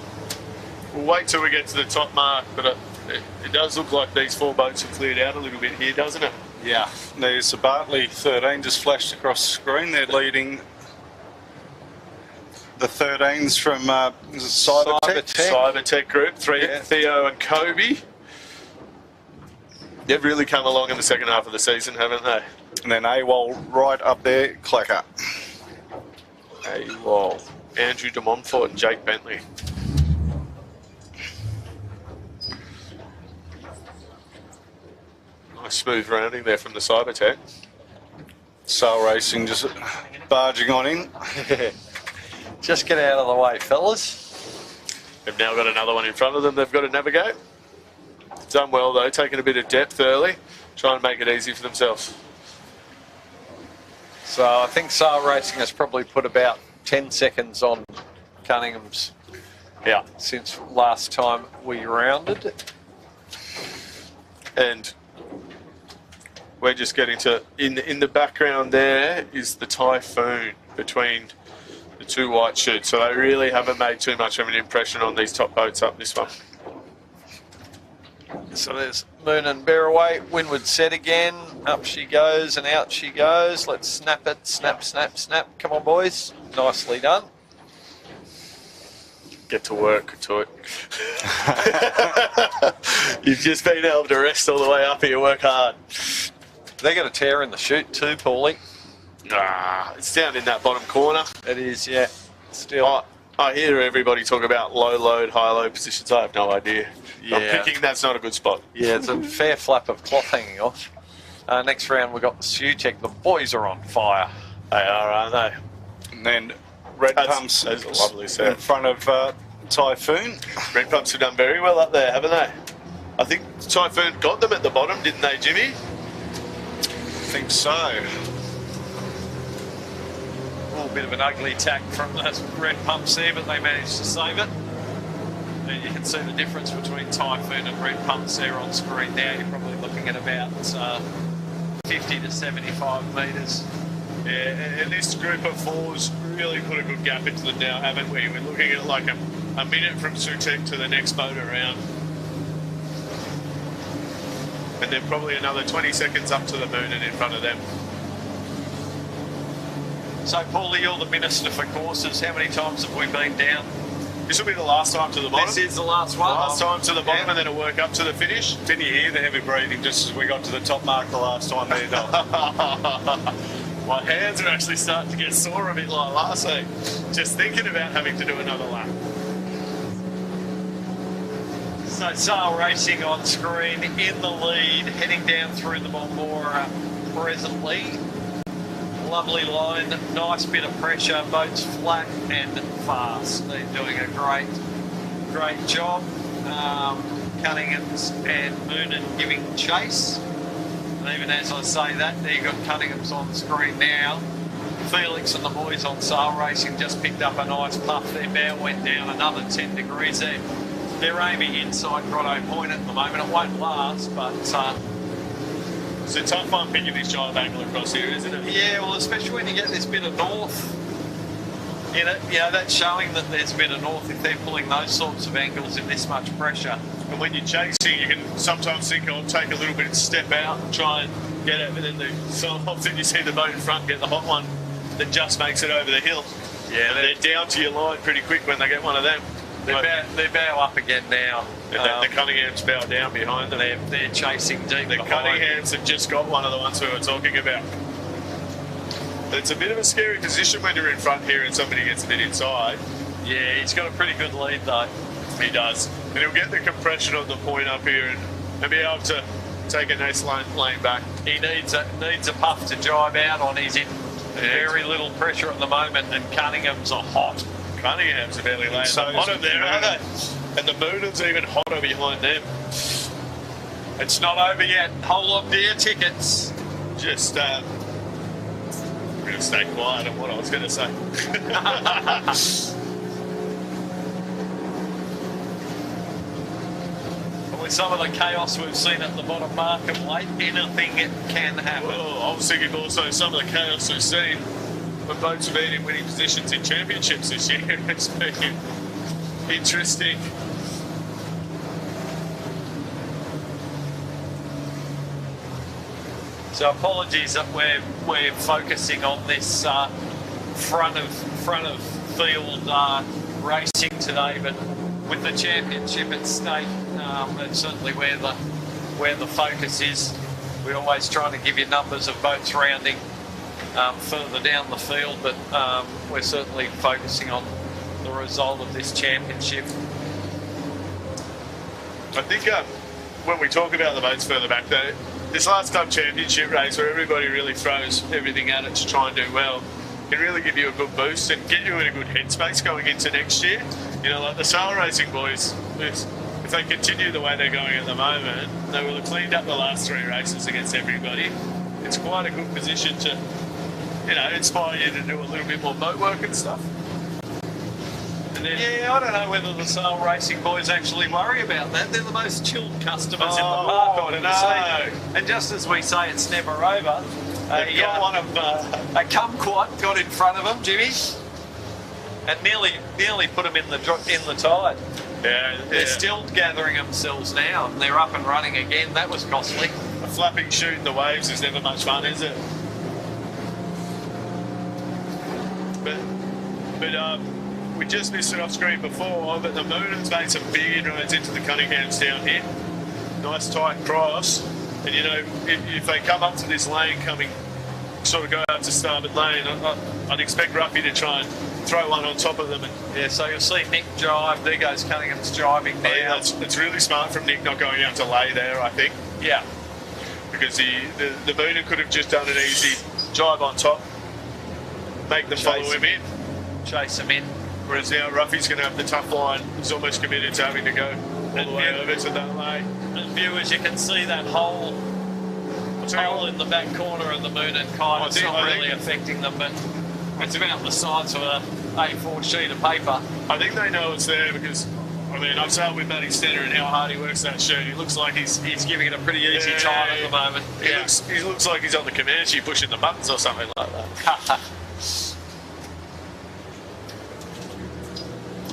we'll wait till we get to the top mark, but it does look like these four boats have cleared out a little bit here, doesn't it? Yeah, there's a Bartley 13 just flashed across the screen. They're leading the 13s from Cybertech Group, Theo and Kobe. They've really come along in the second half of the season, haven't they? And then AWOL right up there, Clacker. AWOL. Andrew de Montfort and Jake Bentley. Nice smooth rounding there from the Cybertech. Sail Racing just barging on in. Just get out of the way, fellas. They've now got another one in front of them they've got to navigate. Done well though, taking a bit of depth early, trying to make it easy for themselves. So I think Sail Racing has probably put about 10 seconds on Cunningham's since last time we rounded. And we're just getting to, in the background there is the Typhoon between the two white shirts. So they really haven't made too much of an impression on these top boats up this one. So there's Moon and Bearaway. Windward set again. Up she goes and out she goes. Let's snap it. Snap, snap, snap. Come on, boys. Nicely done. Get to work to it. You've just been able to rest all the way up here, work hard. They got a tear in the chute too, Paulie. It's down in that bottom corner. It is, yeah. Still. I hear everybody talk about low load, high load positions. I have no idea. Yeah. I'm picking that's not a good spot. Yeah, it's a fair flap of cloth hanging off. Next round we've got the Sutech. The boys are on fire. They are, aren't they? And then Red Pumps that's a lovely set. in front of Typhoon. Red Pumps have done very well up there, haven't they? I think Typhoon got them at the bottom, didn't they, Jimmy? I think so. A little bit of an ugly tack from those Red Pumps there, but they managed to save it. And you can see the difference between Typhoon and Red Pumps there on screen now. You're probably looking at about 50 to 75 metres. Yeah, and this group of fours really put a good gap into them now, haven't we? We're looking at like a minute from Sutech to the next boat around. And then probably another 20 seconds up to the Moon and in front of them. So, Paulie, you're the Minister for Courses. How many times have we been down? This will be the last time to the bottom. This is the last one. Last time to the bottom, and then it'll work up to the finish. Didn't you hear the heavy breathing just as we got to the top mark the last time there, Doc? My hands are actually starting to get sore a bit like last week. Just thinking about having to do another lap. So Sail Racing on screen in the lead, heading down through the Bombora presently. Lovely line, nice bit of pressure, boats flat and fast. They're doing a great job. Cunningham's and Moonen giving chase. And even as I say that, there you've got Cunningham's on screen now. Felix and the boys on Sail Racing just picked up a nice puff. Their bow went down another 10 degrees there. They're aiming inside Grotto Point at the moment. It won't last, but... It's a tough one picking this giant angle across here, isn't it? Yeah, well, especially when you get this bit of north in it. You know, that's showing that there's a bit of north if they're pulling those sorts of angles in this much pressure. And when you're chasing, you can sometimes think, I'll take a little bit and step out and try and get it, but then sometimes you see the boat in front get the hot one that just makes it over the hill. Yeah, and they're down to your line pretty quick when they get one of them. They're bow up again now. And the Cunningham's bow down behind them. They're chasing deep. The Cunninghams have just got one of the ones we were talking about. But it's a bit of a scary position when you're in front here and somebody gets a bit inside. Yeah, he's got a pretty good lead though. He does. And he'll get the compression on the point up here and be able to take a nice lane back. He needs a puff to drive out on. He's in very little pressure at the moment, and Cunningham's are hot. Cunningham's are barely laying So the bottom there, aren't they? And the Moonen's even hotter behind them. It's not over yet. Hold on to your tickets. Just, I'm going to stay quiet on what I was going to say. With some of the chaos we've seen at the bottom mark of late, anything can happen. Well, I was thinking also some of the chaos we've seen when boats have been in winning positions in championships this year. It's been interesting. So apologies that we're focusing on this front of field racing today, but with the championship at stake, that's certainly where the focus is. We're always trying to give you numbers of boats rounding further down the field, but we're certainly focusing on the result of this championship. I think when we talk about the boats further back, though, this last club championship race where everybody really throws everything at it to try and do well can really give you a good boost and get you in a good headspace going into next year. You know, like the sail racing boys, if they continue the way they're going at the moment, they will have cleaned up the last 3 races against everybody. It's quite a good position to, you know, inspire you to do a little bit more boat work and stuff. And then, yeah, I don't know whether the sail racing boys actually worry about that. They're the most chilled customers in the park, I know. And just as we say, it's never over. A kumquat got in front of them, Jimmy, and nearly put them in the tide. Yeah, they're still gathering themselves now, and they're up and running again. That was costly. A flapping shoot in the waves is never much fun, is it? But we just missed it off screen before, but the Moonan's made some big inroads into the Cunninghams down here. Nice tight cross. And you know, if they come up to this lane coming, sort of go out to starboard lane, I'd expect Ruffy to try and throw one on top of them. And yeah, so you'll see Nick drive. There goes Cunningham's driving now. It's really smart from Nick not going out to lay there, I think. Yeah. Because the Moonan could have just done an easy jibe on top, make them follow him in. Chase him in. Whereas now Ruffy's going to have the tough line. He's almost committed to having to go all the way over to that lane. And viewers, you can see that hole in the back corner of the Moonan kind. It's not really affecting them, but it's about the size of a A4 sheet of paper. I think they know it's there because, I mean, I've sailed with Manly16s and how hard he works that chute. He looks like he's giving it a pretty easy time at the moment. He looks like he's on the Comanche pushing the buttons or something like that.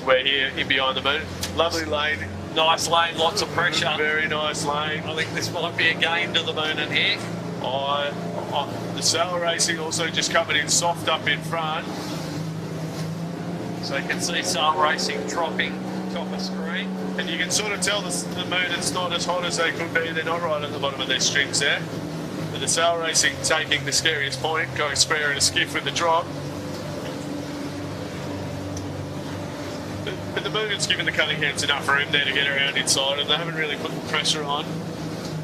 We're here in behind the moon. Lovely lane. Nice lane, lots of pressure. Very nice lane. I think this might be a gain to the Moonan here. The sail racing also just coming in soft up in front. So you can see sail racing dropping top of screen. And you can sort of tell the Moonan's not as hot as they could be. They're not right at the bottom of their strings there. But the sail racing taking the scariest point, going square in a skiff with the drop. But the Moonan's given the Cunninghams enough room there to get around inside, and they haven't really put the pressure on.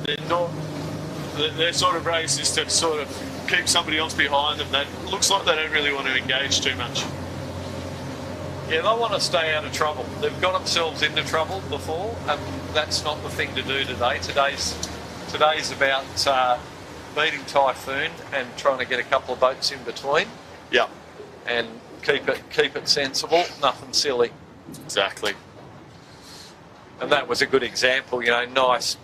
Their sort of race is to sort of keep somebody else behind them. That looks like they don't really want to engage too much. Yeah, they want to stay out of trouble. They've got themselves into trouble before, and that's not the thing to do today. Today's about beating Typhoon and trying to get a couple of boats in between. Yeah. And keep it sensible, nothing silly. Exactly. And that was a good example, you know, nice,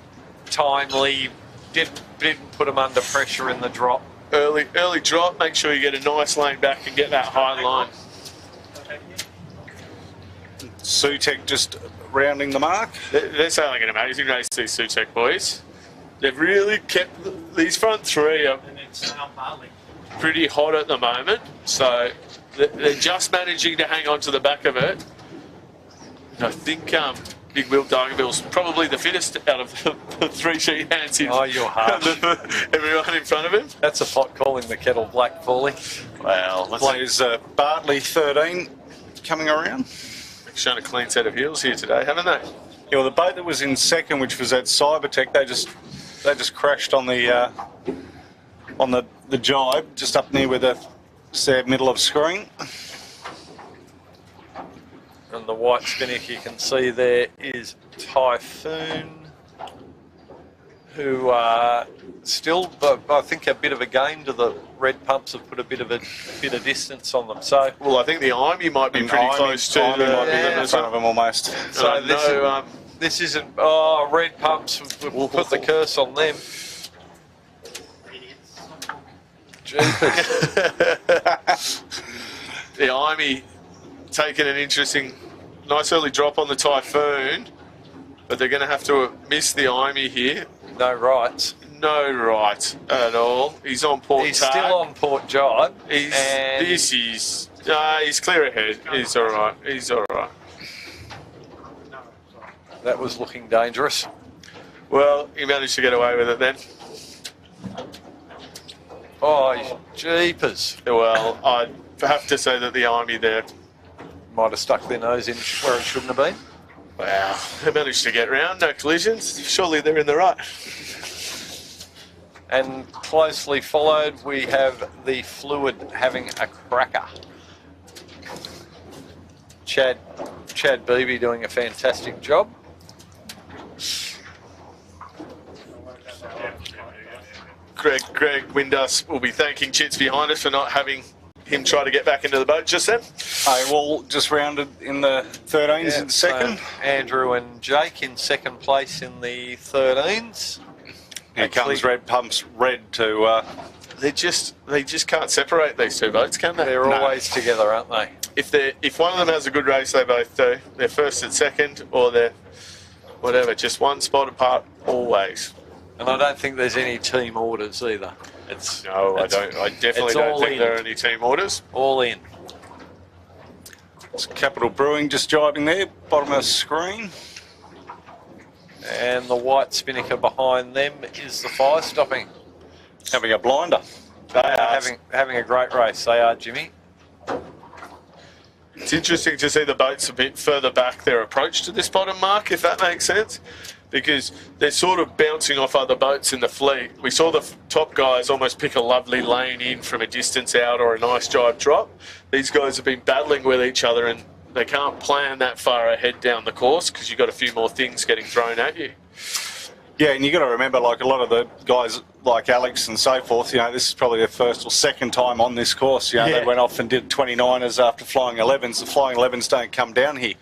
timely, didn't put them under pressure in the drop. Early drop, make sure you get a nice lane back and get that high line. Sutek just rounding the mark. They're sailing an amazing race, these Sutek boys. They've really kept, these front three are pretty hot at the moment, so they're just managing to hang on to the back of it. I think Big Will Dargaville's probably the fittest out of the 3 sheet hands. Oh, you're harsh. Everyone in front of him. That's a pot calling the kettle black, Paulie. Well, There's Bartley 13 coming around. They've shown a clean set of heels here today, haven't they? Yeah, well, the boat that was in second, which was at Cybertech, they just crashed on the jibe, just up near where the middle of screen. And the white spinnaker you can see there is Typhoon, who still, I think, a bit of a gain to the red pumps have put a bit of distance on them. So, well, I think the Imey might be pretty close to might be in front of them almost. So this isn't. Oh, red pumps. We'll put the curse on them. Jeepers. The Imey taking an interesting, nice early drop on the Typhoon, but they're going to have to miss the Imey here. No rights. No right at all. He's on port. He's tag. still on port jibe. He's clear ahead. He's all right. He's all right. That was looking dangerous. Well, he managed to get away with it then. Oh, jeepers. Well, I'd have to say that the Imey there might have stuck their nose in where it shouldn't have been. Wow, they managed to get round, no collisions. Surely they're in the right. And closely followed, we have the Fluid having a cracker. Chad Beebe doing a fantastic job. Greg Windus will be thanking Chits behind us for not having him try to get back into the boat just then. All just rounded in the 13s in second. Andrew and Jake in second place in the 13s. Here comes Red, pumps Red to... They just can't separate these two boats, can they? They're always together, aren't they? If one of them has a good race, they both do. They're first and second, or they're whatever, just one spot apart always. And I don't think there's any team orders either. I definitely don't think there are any team orders. All in. It's Capital Brewing just driving there, bottom of the screen. And the white spinnaker behind them is the Fire Stopping. Having a blinder. They are having a great race. They are, Jimmy. It's interesting to see the boats a bit further back their approach to this bottom mark, if that makes sense, because they're sort of bouncing off other boats in the fleet. We saw the top guys almost pick a lovely lane in from a distance out or a nice drive drop. These guys have been battling with each other and they can't plan that far ahead down the course because you've got a few more things getting thrown at you. Yeah, and you got to remember, like a lot of the guys like Alex and so forth, this is probably their first or second time on this course. They went off and did 29ers after flying 11s. The flying 11s don't come down here.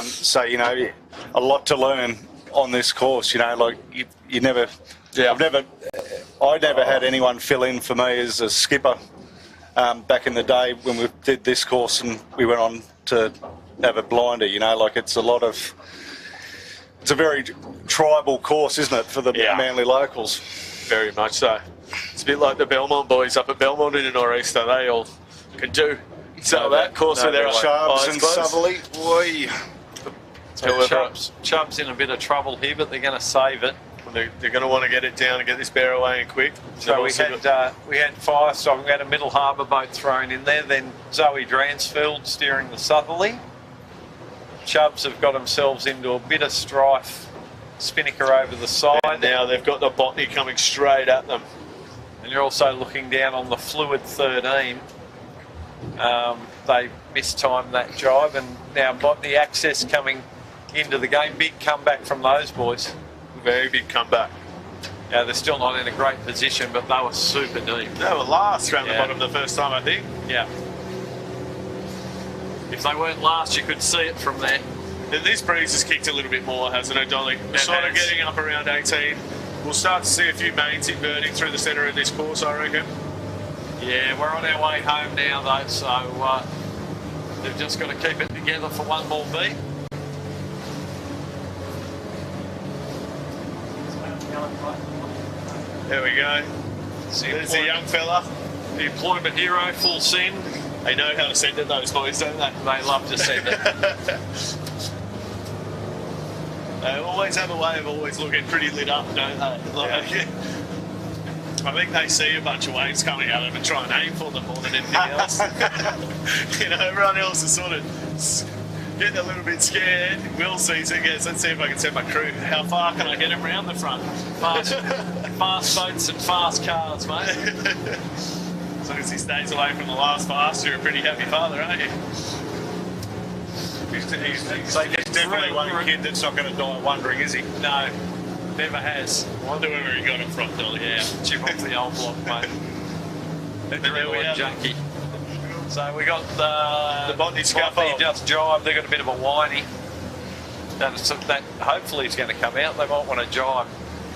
So, a lot to learn on this course. I never had anyone fill in for me as a skipper back in the day when we did this course and we went on to have a blinder. It's a very tribal course, isn't it, for the Manly locals? Very much so. It's a bit like the Belmont boys up at Belmont in the nor'easter. They all can do that course with their Chubbs and Southerly. Chubbs in a bit of trouble here, but they're going to save it. They're going to want to get it down and get this bear away and quick. So we had Fire Stopping, we had a Middle Harbour boat thrown in there, then Zoe Dransfield steering the Southerly. Chubbs have got themselves into a bit of strife. Spinnaker over the side. And now they've got the Botany coming straight at them. And you're also looking down on the Fluid 13. They mistimed that drive, and now Botany Access coming into the game. Big comeback from those boys. Very big comeback. Yeah, they're still not in a great position, but they were super deep. They were last around the bottom the first time, I think. Yeah. If they weren't last, you could see it from there. And this breeze has kicked a little bit more, hasn't it, Dolly? Sort of getting up around 18. We'll start to see a few mains inverting through the centre of this course, I reckon. Yeah, we're on our way home now, though, so they've just got to keep it together for one more beat. There we go. There's the young fella. The employment hero, full send. They know how to send it, those boys, don't they? They love to send it. They always have a way of always looking pretty lit up, don't they? I think they see a bunch of waves coming at them and try and aim for them more than anything else. Everyone else is sort of getting a little bit scared. Will sees it, goes, let's see if I can send my crew. How far can I get them round the front? Fast boats and fast cars, mate. As long as he stays away from the last fast, you're a pretty happy father, aren't you? He's definitely one kid that's not going to die wondering, is he? No, never has. Wonder where he got it from, Dolly. Yeah, chip off the old block, mate. Adrenaline junkie. So we got the Botany scaffold. Just jive. They got a bit of a whiny. That hopefully is going to come out. They might want to jive.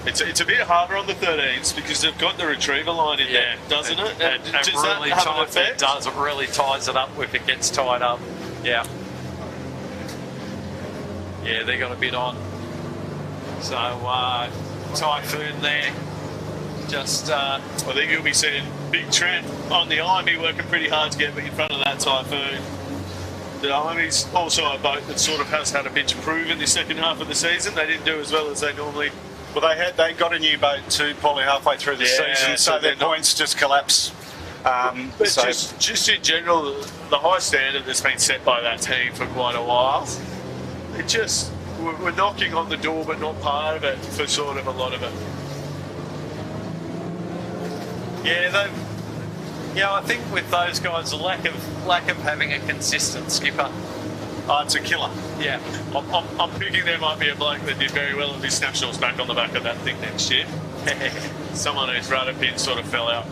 It's a bit harder on the 13s because they've got the retriever line in there, doesn't it? And does really that have an effect? It does. It really ties it up if it gets tied up. Yeah. Yeah, they got a bit on. So Typhoon there. Just I think you'll be seeing Big Trent on the Imey working pretty hard to get in front of that Typhoon. The Imey's also a boat that sort of has had a bit to prove in the second half of the season. They didn't do as well as they normally. Well, they got a new boat too, probably halfway through the season, so their points just collapse. But just in general, the high standard that's been set by that team for quite a while, we're knocking on the door, but not part of it for sort of a lot of it. Yeah, I think with those guys, the lack of having a consistent skipper. Oh, it's a killer. Yeah. I'm thinking there might be a bloke that did very well in his nationals back on the back of that thing next year. Someone whose rudder pin sort of fell out.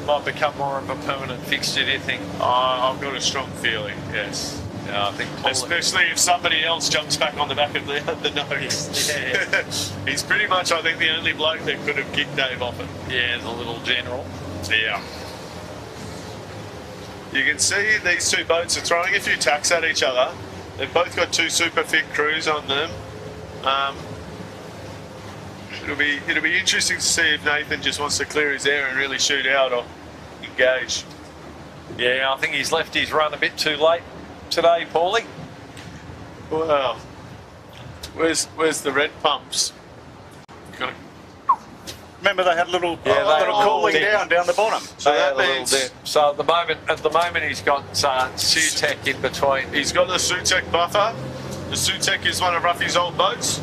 Might become more of a permanent fixture, do you think? I've got a strong feeling, yes. Yeah, I think especially if somebody else jumps back on the back of the nose. Yeah. He's pretty much, I think, the only bloke that could have kicked Dave off it. Yeah, the little general. Yeah. You can see these two boats are throwing a few tacks at each other. They've both got two super fit crews on them. It'll be interesting to see if Nathan just wants to clear his air and really shoot out or engage. Yeah, I think he's left his run a bit too late today, Paulie. Well, where's the red pumps? Got it. Remember they had a little, Yeah, they little had a cooling little down the bottom. So They that had a little means dip. So at the moment he's got Sutek in between. he's got the Sutek buffer. The Sutek is one of Ruffy's old boats,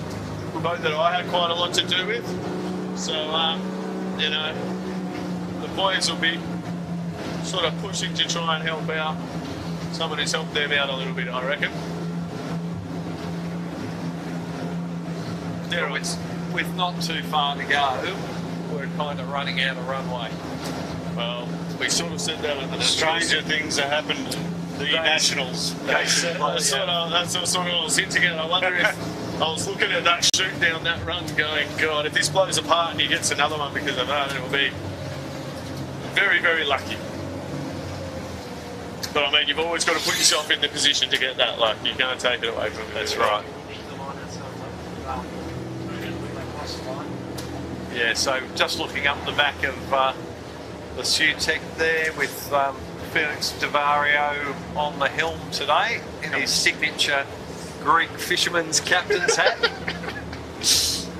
a boat that I had quite a lot to do with. So, you know, the boys will be sort of pushing to try and help out. Someone who's helped them out a little bit, I reckon. There it's With not too far to go, we're kind of running out of runway. well, we sort of said that at the Stranger things have happened at the Nationals. That's sort of what I was hinting at. I wonder if I was looking at that shoot down that run going, God, if this blows apart and he gets another one because of that, it will be very, very lucky. But I mean, you've always got to put yourself in the position to get that luck. You can't take it away from you. That's right. Yeah, so just looking up the back of the Sutek there with Felix Devario on the helm today in his signature Greek fisherman's captain's hat.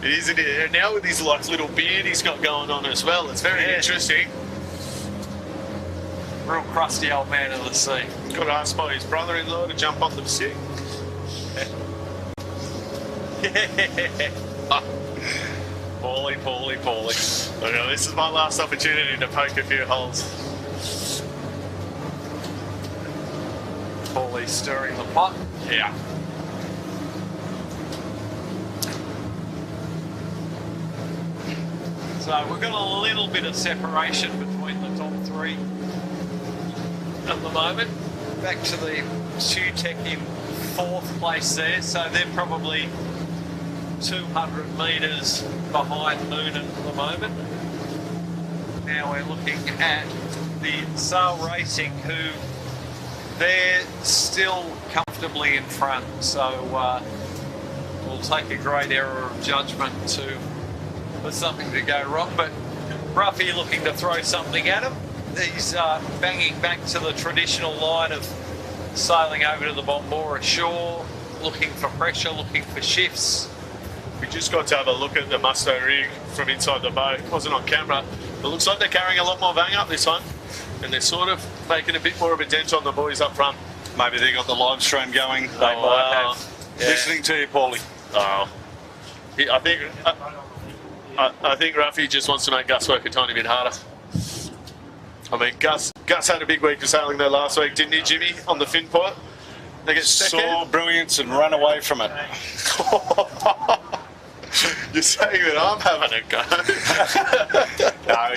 It is, and now with his like little beard he's got going on as well. It's very interesting. Real crusty old man of the sea. Got asked by his brother-in-law to jump on the stick. Paulie. Okay, this is my last opportunity to poke a few holes. Paulie stirring the pot. Yeah. So we've got a little bit of separation between the top three at the moment. Back to the Sutek in fourth place there, so they're probably 200 metres behind Noonan at the moment. Now we're looking at the Sail Racing, who they're still comfortably in front, so we'll take a great error of judgment for something to go wrong. But Ruffy looking to throw something at him. He's banging back to the traditional line of sailing over to the Bombora shore, looking for pressure, looking for shifts. We just got to have a look at the Musto rig from inside the boat. It wasn't on camera. It looks like they're carrying a lot more bang up this time, and they're sort of making a bit more of a dent on the boys up front. Maybe they got the live stream going. They Oh, might wow. have. Yeah. Listening to you, Paulie. Oh, I think Ruffy just wants to make Gus work a tiny bit harder. I mean, Gus had a big week of sailing there last week, didn't he, Jimmy, on the fin port? They get Saw brilliance and run away from it. You're saying that I'm having a go. No,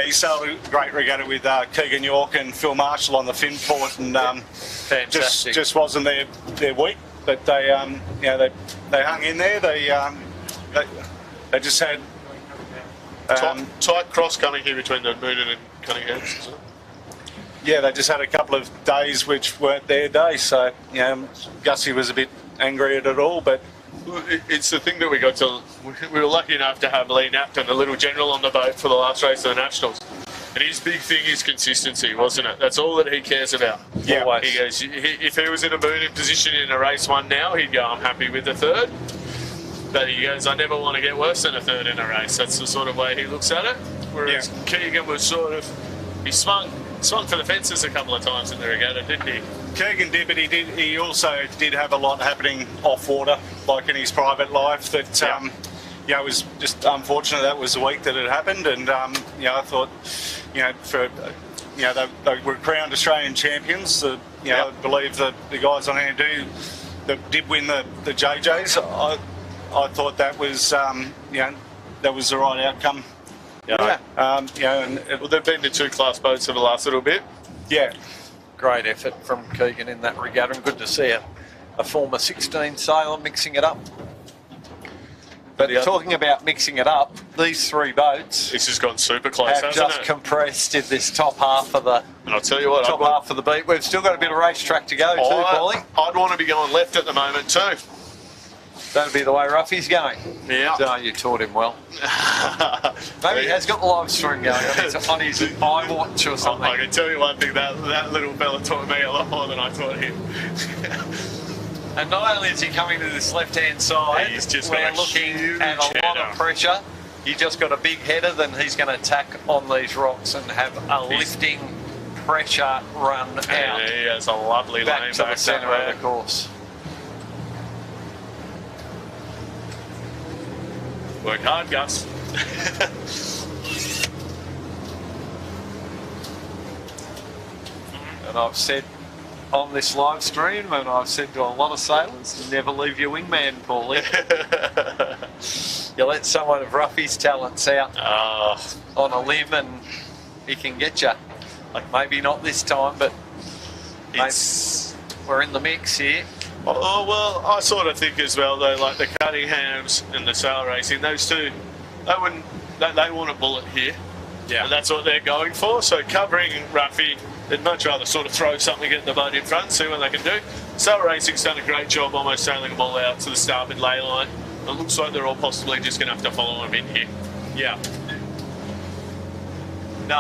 he sailed a great regatta with Keegan York and Phil Marshall on the fin port, and Fantastic. just wasn't their week. But they hung in there. They just had tight cross coming here between the Noonan and Cunningham's, isn't it? yeah, they just had a couple of days which weren't their days. So Gussie was a bit angry at it all, but. It's the thing that we got to. We were lucky enough to have Lee Napton, the little general, on the boat for the last race of the Nationals. And his big thing is consistency, wasn't it? That's all that he cares about. Yeah. Always. He goes, if he was in a mooning position in a race one now, he'd go, I'm happy with the third. But he goes, I never want to get worse than a third in a race. That's the sort of way he looks at it. Whereas Keegan was sort of, he swung for the fences a couple of times in the regatta, didn't he? Keegan did, but he also did have a lot happening off water, like in his private life, that yeah, it was just unfortunate that was the week that it happened, and you know, I thought, you know, for you know, they were crowned Australian champions. You know, I believe the guys on Andu that did win the JJs. I thought that was you know, that was the right outcome. Yeah. You know, and Well, they've been the two class boats for the last little bit. yeah. Great effort from Keegan in that regard, and good to see a former 16 sailor mixing it up. But talking about mixing it up, these three boats This has gone super close, have hasn't just it? compressed in this top half of the And I'll tell you what, half of the beat. We've still got a bit of racetrack to go too, Paulie. I'd want to be going left at the moment too. That'll be the way Ruffy's going. Yeah. So you taught him well. Maybe he has got the live stream going on his iWatch or something. I can tell you one thing, that little fella taught me a lot more than I taught him. And not only is he coming to this left-hand side, He's just we're got a looking huge at a lot header. of pressure. He just got a big header, then he's going to attack on these rocks and have a lifting pressure run out And he has a lovely back lane to the back centre that of the course. Work hard, Gus. And I've said on this live stream, and I've said to a lot of sailors, never leave your wingman, Paulie. You let someone of Ruffy's talents out on a limb and he can get you. Like maybe not this time, but we're in the mix here. Oh, well, I sort of think as well, though, like the Cunninghams and the sail racing, those two, they want a bullet here. Yeah. And that's what they're going for. So covering Ruffy, they'd much rather sort of throw something at the boat in front, see what they can do. Sail racing's done a great job almost sailing them all out to the starboard ley line. It looks like they're all possibly just going to have to follow them in here. Yeah. No,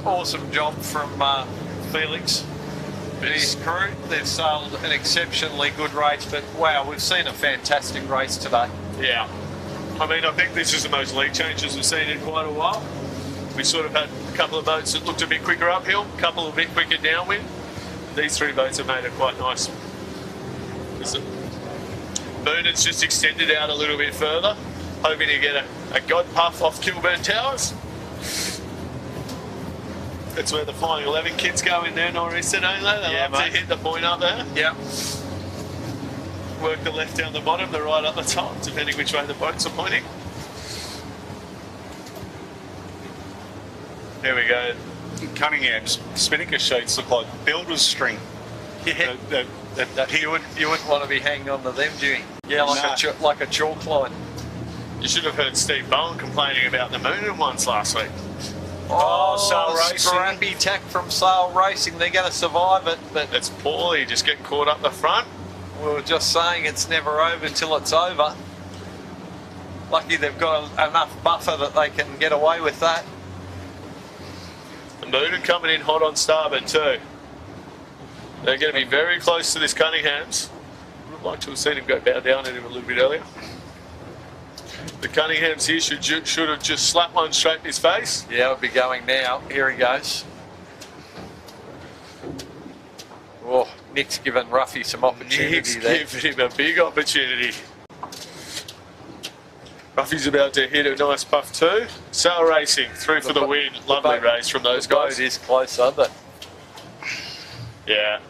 awesome job from Felix and his crew. They've sailed an exceptionally good race, but wow, we've seen a fantastic race today. Yeah. I mean, I think this is the most lead changes we've seen in quite a while. We sort of had a couple of boats that looked a bit quicker uphill, a couple a bit quicker downwind. These three boats have made it quite nice. Moonan's just extended out a little bit further, hoping to get a god puff off Kilburn Towers. That's where the Flying 11 kids go in there nor'easter, don't they? They love to hit the point up there. Yeah. Work the left down the bottom, the right up the top, depending which way the boats are pointing. There we go. Cunningham's spinnaker sheets look like builder's string. Yeah. You wouldn't want to be hanging on to them, do you? Yeah, like a chalk line. You should have heard Steve Bowen complaining about the Moonan ones last week. Sail racing. Scrappy tack from Sail Racing. They're going to survive it, but It's poorly, just getting caught up the front. we were just saying it's never over till it's over. Lucky they've got enough buffer that they can get away with that. The Moonan coming in hot on starboard too. They're going to be very close to this Cunningham's. Would have liked to have seen him go bow down at him a little bit earlier. The Cunningham's here should have just slapped one straight in his face. Yeah, it'll be going now. Here he goes. Oh, Nick's given Ruffy some opportunity Nick's there. giving him a big opportunity. Ruffy's about to hit a nice puff too. Sail Racing through for the win. Lovely race from those guys. It is closer, but Yeah.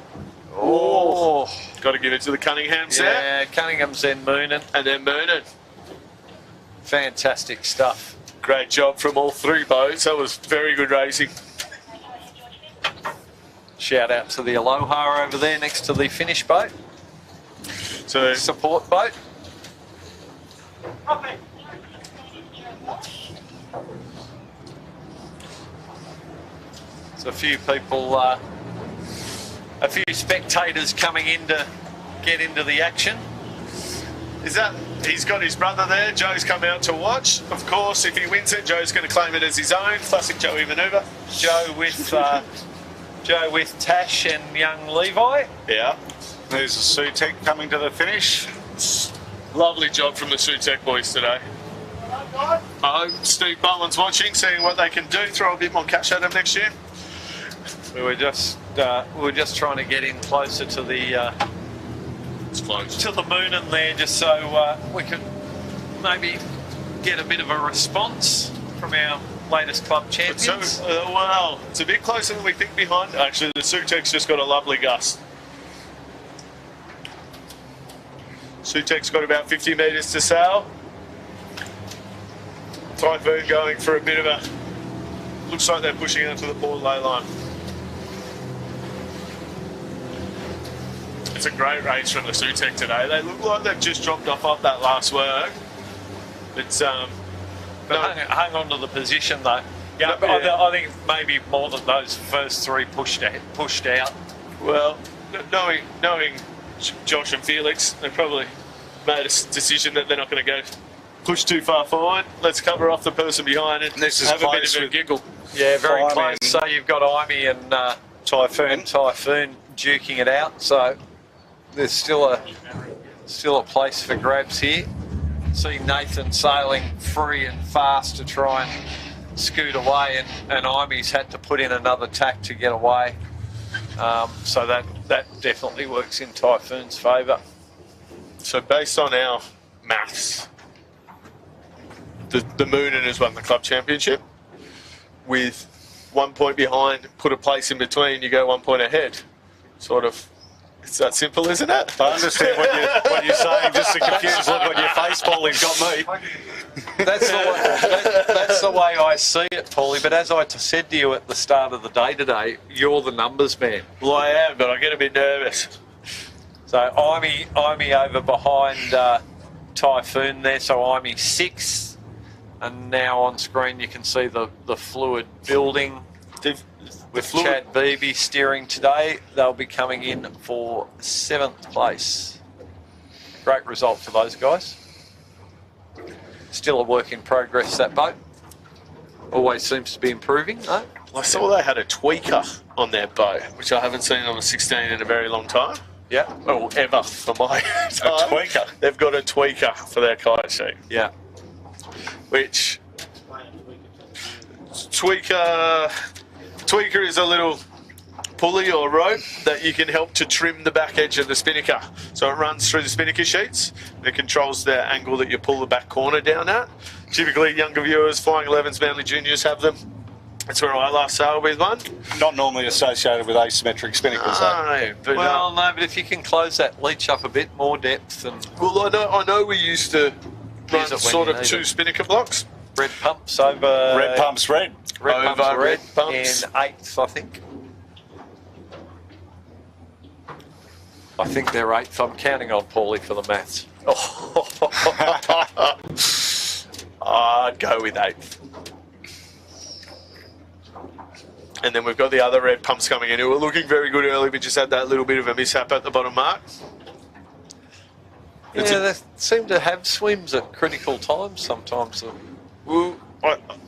oh, Got to give it to the Cunninghams there. yeah, Cunningham's then Moonan. And then Moonan. Fantastic stuff. Great job from all three boats. That was very good racing. Shout out to the Aloha over there next to the finish boat, So support boat. There's a few people, a few spectators coming in to get into the action. is that he's got his brother there? Joe's come out to watch. Of course, if he wins it, Joe's going to claim it as his own. Classic Joey manoeuvre. Joe with Tash and young Levi. Yeah. There's a Sutek coming to the finish. Lovely job from the Sutek boys today. I hope Steve Bowen's watching, seeing what they can do. Throw a bit more cash at them next year. We were just trying to get in closer to the It's close. Moonan there, just so we could maybe get a bit of a response from our latest club champions. Wow, it's a bit closer than we think behind. Actually, the Sutek's just got a lovely gust. Sutek's got about 50 metres to sail. Typhoon going for a bit of a... Looks like they're pushing out to the port lay line. It's a great race from the Sutek today. They look like they've just dropped off that last work. It's hung on to the position though. Yeah, I think maybe more than those first three pushed out. Well, knowing Josh and Felix, they probably made a decision that they're not going to go push too far forward. Let's cover off the person behind it and this is have a bit of a giggle. Yeah, very Imey close. So you've got Imey and Typhoon duking it out. So there's still a place for grabs here. See Nathan sailing free and fast to try and scoot away, and Imey's had to put in another tack to get away. So that definitely works in Typhoon's favour. So based on our maths, the Moonin has won the club championship. With 1 point behind, put a place in between, you go 1 point ahead. Sort of. It's that simple, isn't it? I understand what you're saying. Just a confused look on your face, Paulie's got me. That's the way I see it, Paulie. But as I said to you at the start of the day today, you're the numbers man. Well, I am, but I get a bit nervous. So Imey over behind Typhoon there. So Imey 6, and now on screen you can see the fluid building. With Chad Beebe steering today, they'll be coming in for 7th place. Great result for those guys. Still a work in progress, that boat. Always seems to be improving, though. I saw they had a tweaker on their boat, which I haven't seen on a 16 in a very long time. Yeah. Or ever for my time. A tweaker? They've got a tweaker for their kite sheet. Yeah. Which... Tweaker is a little pulley or rope that you can help to trim the back edge of the spinnaker. So it runs through the spinnaker sheets and it controls the angle that you pull the back corner down at. Typically, younger viewers, Flying 11s, Manly Juniors have them. That's where I last sailed with one. Not normally associated with asymmetric spinnakers, though. No, but No, but if you can close that leach up a bit more depth and... Well, I know we used to run sort of 2 it. spinnaker blocks. Red pumps over... Red pumps red. Red Over pumps red red pumps. in 8th, I think. I think they're 8th. I'm counting on Paulie for the maths. I'd go with 8th. And then we've got the other red pumps coming in who were looking very good early, but just had that little bit of a mishap at the bottom mark. They seem to have swims at critical times sometimes. We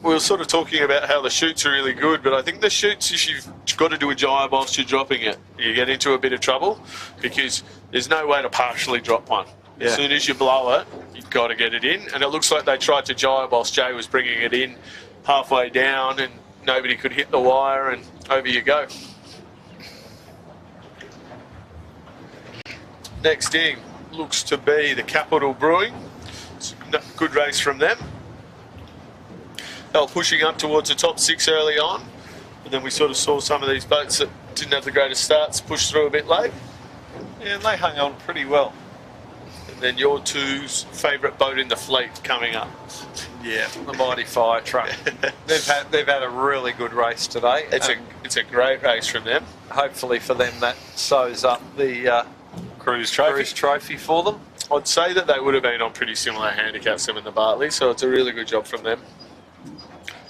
were sort of talking about how the chutes are really good, but I think the chutes, if you've got to do a gyre whilst you're dropping it, you get into a bit of trouble because there's no way to partially drop one. Yeah. As soon as you blow it, you've got to get it in. And it looks like they tried to gyre whilst Jay was bringing it in halfway down and nobody could hit the wire and over you go. Next in looks to be the Capital Brewing. It's a good race from them. They were pushing up towards the top 6 early on, but then we sort of saw some of these boats that didn't have the greatest starts push through a bit late. Yeah, and they hung on pretty well. And then your 2's favourite boat in the fleet coming up. Yeah, the Mighty Fire Truck. they've had a really good race today. It's a great race from them. Hopefully for them that sews up the Cruise trophy for them. I'd say that they would have been on pretty similar handicaps to them in the Bartley, so it's a really good job from them.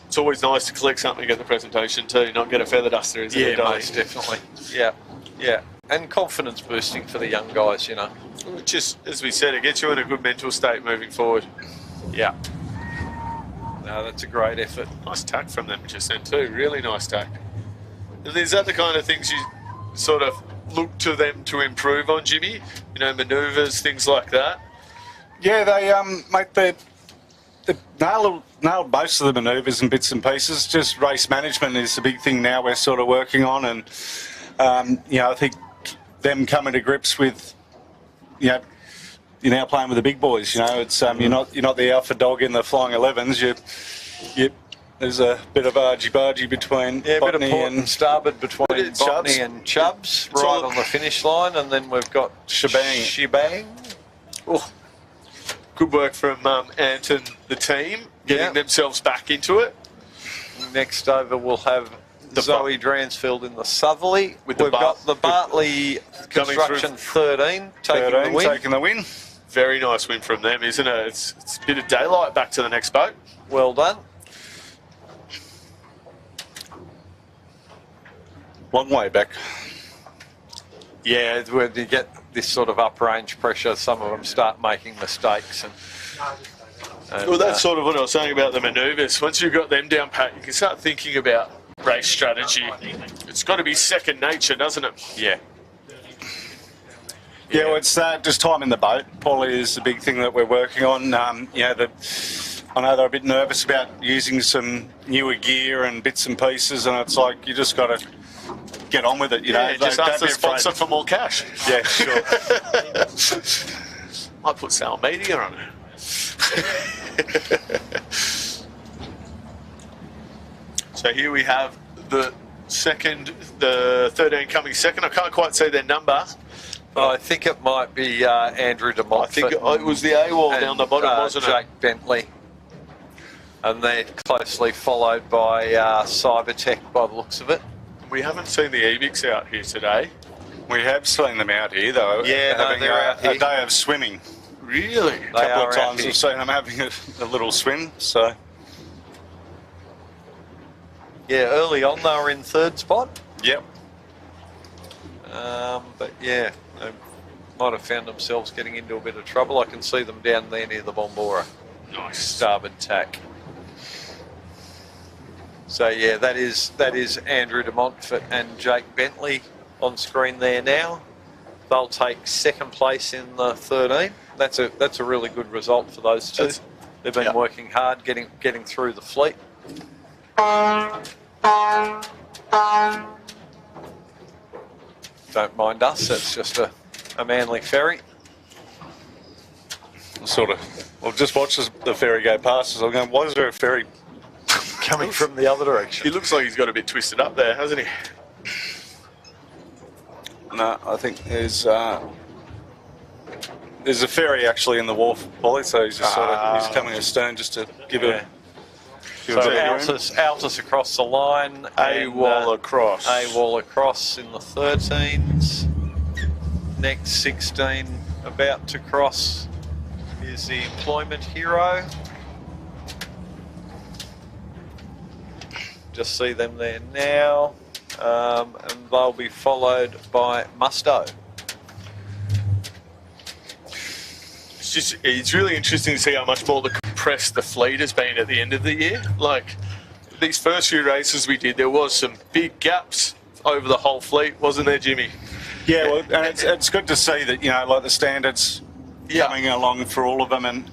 It's always nice to collect something at the presentation too, not get a feather duster, isn't it? Yeah, most definitely. Yeah. And confidence boosting for the young guys, you know. Just, as we said, it gets you in a good mental state moving forward. Yeah. No, that's a great effort. Nice tack from them just then too, really nice tack. And is that the kind of things you sort of look to them to improve on, Jimmy? You know, manoeuvres, things like that? Yeah, they nailed most of the manoeuvres and bits and pieces. Just race management is the big thing now we're sort of working on, and I think them coming to grips with you're now playing with the big boys. You know, it's you're not the alpha dog in the flying 11s. There's a bit of argy-bargy between a bit of Botany port and starboard between Botany and Chubbs, right on the finish line, and then we've got Shebang. Oh, good work from Ant and the team, getting themselves back into it. Next over, we'll have Zoe Dransfield in the Southerly. We've got the Bartley Construction 13 taking the win. Very nice win from them, isn't it? It's a bit of daylight back to the next boat. Well done. Long way back. Yeah, when you get this sort of up-range pressure, some of them start making mistakes. And well, that's sort of what I was saying about the manoeuvres. Once you've got them down pat, you can start thinking about race strategy. It's got to be second nature, doesn't it? Yeah. Yeah, well, it's just time in the boat. Paulie is the big thing that we're working on. I know they're a bit nervous about using some newer gear and bits and pieces, and it's like you just got to get on with it. You know, just ask the sponsor for more cash. Yeah, sure. Might put Sal Media on it. So here we have the 13 coming second. I can't quite say their number. I think it might be Andrew de Montfort. I think it was the AWOL down the bottom, wasn't it? Jake Bentley. And they're closely followed by Cybertech by the looks of it. We haven't seen the EVICs out here today. We have seen them out here, though. Yeah, they're out here. A day of swimming. Really? A couple of times I've seen them having a little swim, so... Yeah, early on they were in third spot. Yep. But yeah, they might have found themselves getting into a bit of trouble. I can see them down there near the Bombora. Nice. Starboard tack. So yeah, that is Andrew de Montfort and Jake Bentley on screen there now. They'll take second place in the 13. That's a really good result for those two. They've been working hard getting through the fleet. Don't mind us, that's just a Manly ferry. Well, just watch the ferry go past us. I'm going, why is there a ferry coming from the other direction? He looks like he's got a bit twisted up there, hasn't he? No, I think there's a ferry actually in the wharf, Polly, so he's just he's coming astern just to give it. So Altus across the line. AWOL across. AWOL across in the 13s. Next 16 about to cross is the Employment Hero. Just see them there now. And they'll be followed by Musto. It's really interesting to see how much more compressed the fleet has been at the end of the year. Like, these first few races we did, there was some big gaps over the whole fleet, wasn't there, Jimmy? Yeah, well, and it's good to see that, like the standards coming along for all of them, and,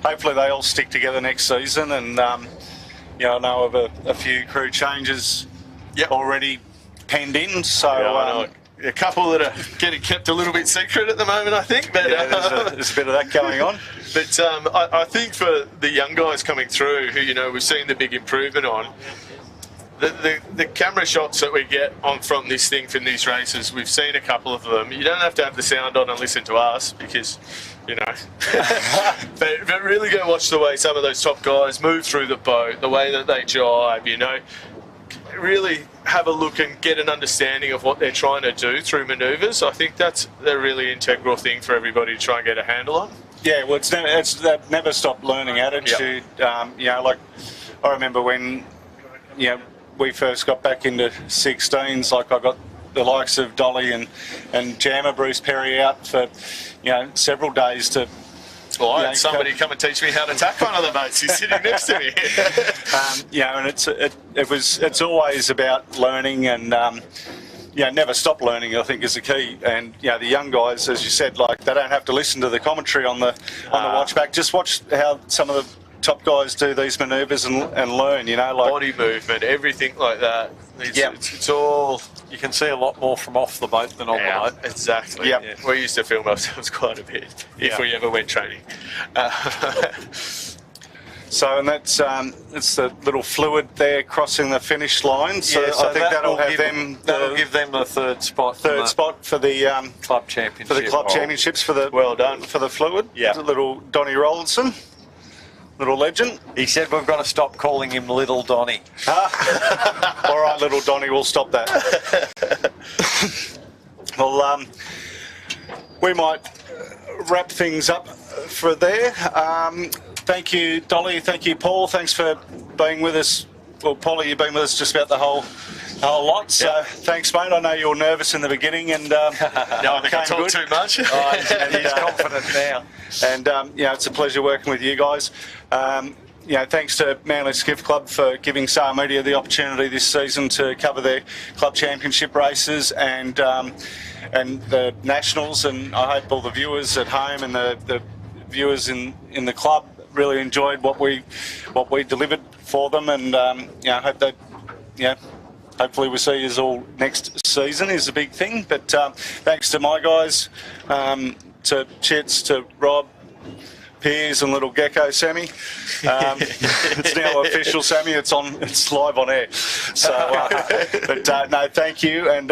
hopefully they all stick together next season. And, I know of a few crew changes already penned in, so... a couple that are getting kept a little bit secret at the moment, I think. But there's a bit of that going on. But I think for the young guys coming through, who we've seen the big improvement on, the camera shots that we get from this thing from these races, we've seen a couple of them. You don't have to have the sound on and listen to us because, but really go watch the way some of those top guys move through the boat, the way that they jibe, really have a look and get an understanding of what they're trying to do through manoeuvres. I think that's a really integral thing for everybody to try and get a handle on. Yeah, well, it's that never stop learning attitude. Like I remember when we first got back into 16s, like I got the likes of Dolly and Jammer Bruce Perry out for several days to. Well, I had somebody come and teach me how to tack one of the boats. He's sitting next to me. And it's always about learning and never stop learning, I think, is the key. And the young guys, as you said, like they don't have to listen to the commentary on the watch back. Just watch how some of top guys do these manoeuvres and learn. You know, like Body movement, everything like that. It's all. You can see a lot more from off the boat than on the boat. Exactly. Yep. Yeah. We used to film ourselves quite a bit if we ever went training. So, and that's it's the little fluid there crossing the finish line. So, Yeah, so I think that'll give them the third spot. for the club championship. for the club championships for the Well done. for the fluid. Yeah. The little Donnie Rollinson, little legend. He said we've got to stop calling him Little Donny. All right, little Donnie, we'll stop that. Well, we might wrap things up for there. Thank you, Dolly. Thank you, Paul. Thanks for being with us. Well, Polly, you've been with us just about the whole lot. So thanks, mate. I know you were nervous in the beginning, and No, I think I talk too much. He's confident now. And it's a pleasure working with you guys. Thanks to Manly Skiff Club for giving Star Media the opportunity this season to cover their club championship races and the nationals. And I hope all the viewers at home and the viewers in the club really enjoyed what we delivered for them. And I hope that hopefully we see you all next season is a big thing. But thanks to my guys, to Chits, to Rob, Piers, and little Gecko Sammy. It's now official, Sammy. It's live on air. So, no, thank you. And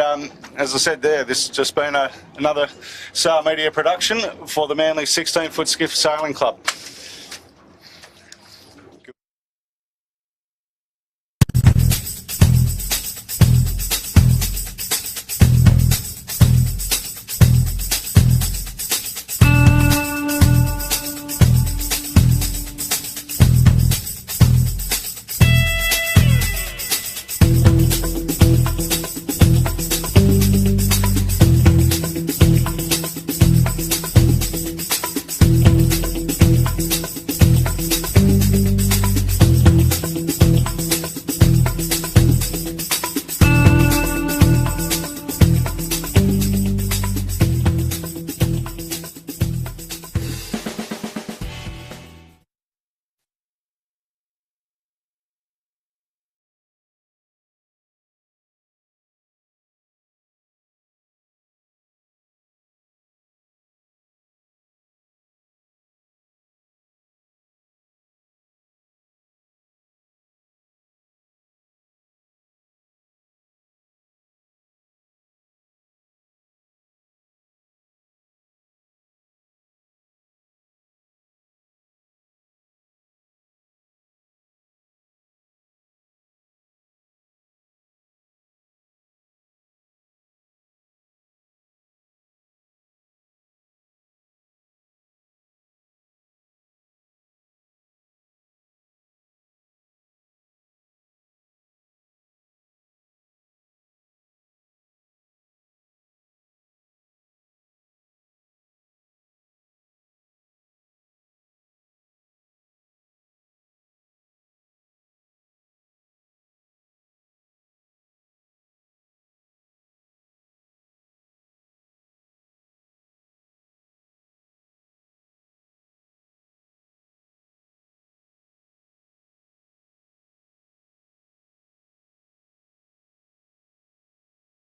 as I said there, this has just been another Star Media production for the Manly 16-foot Skiff Sailing Club.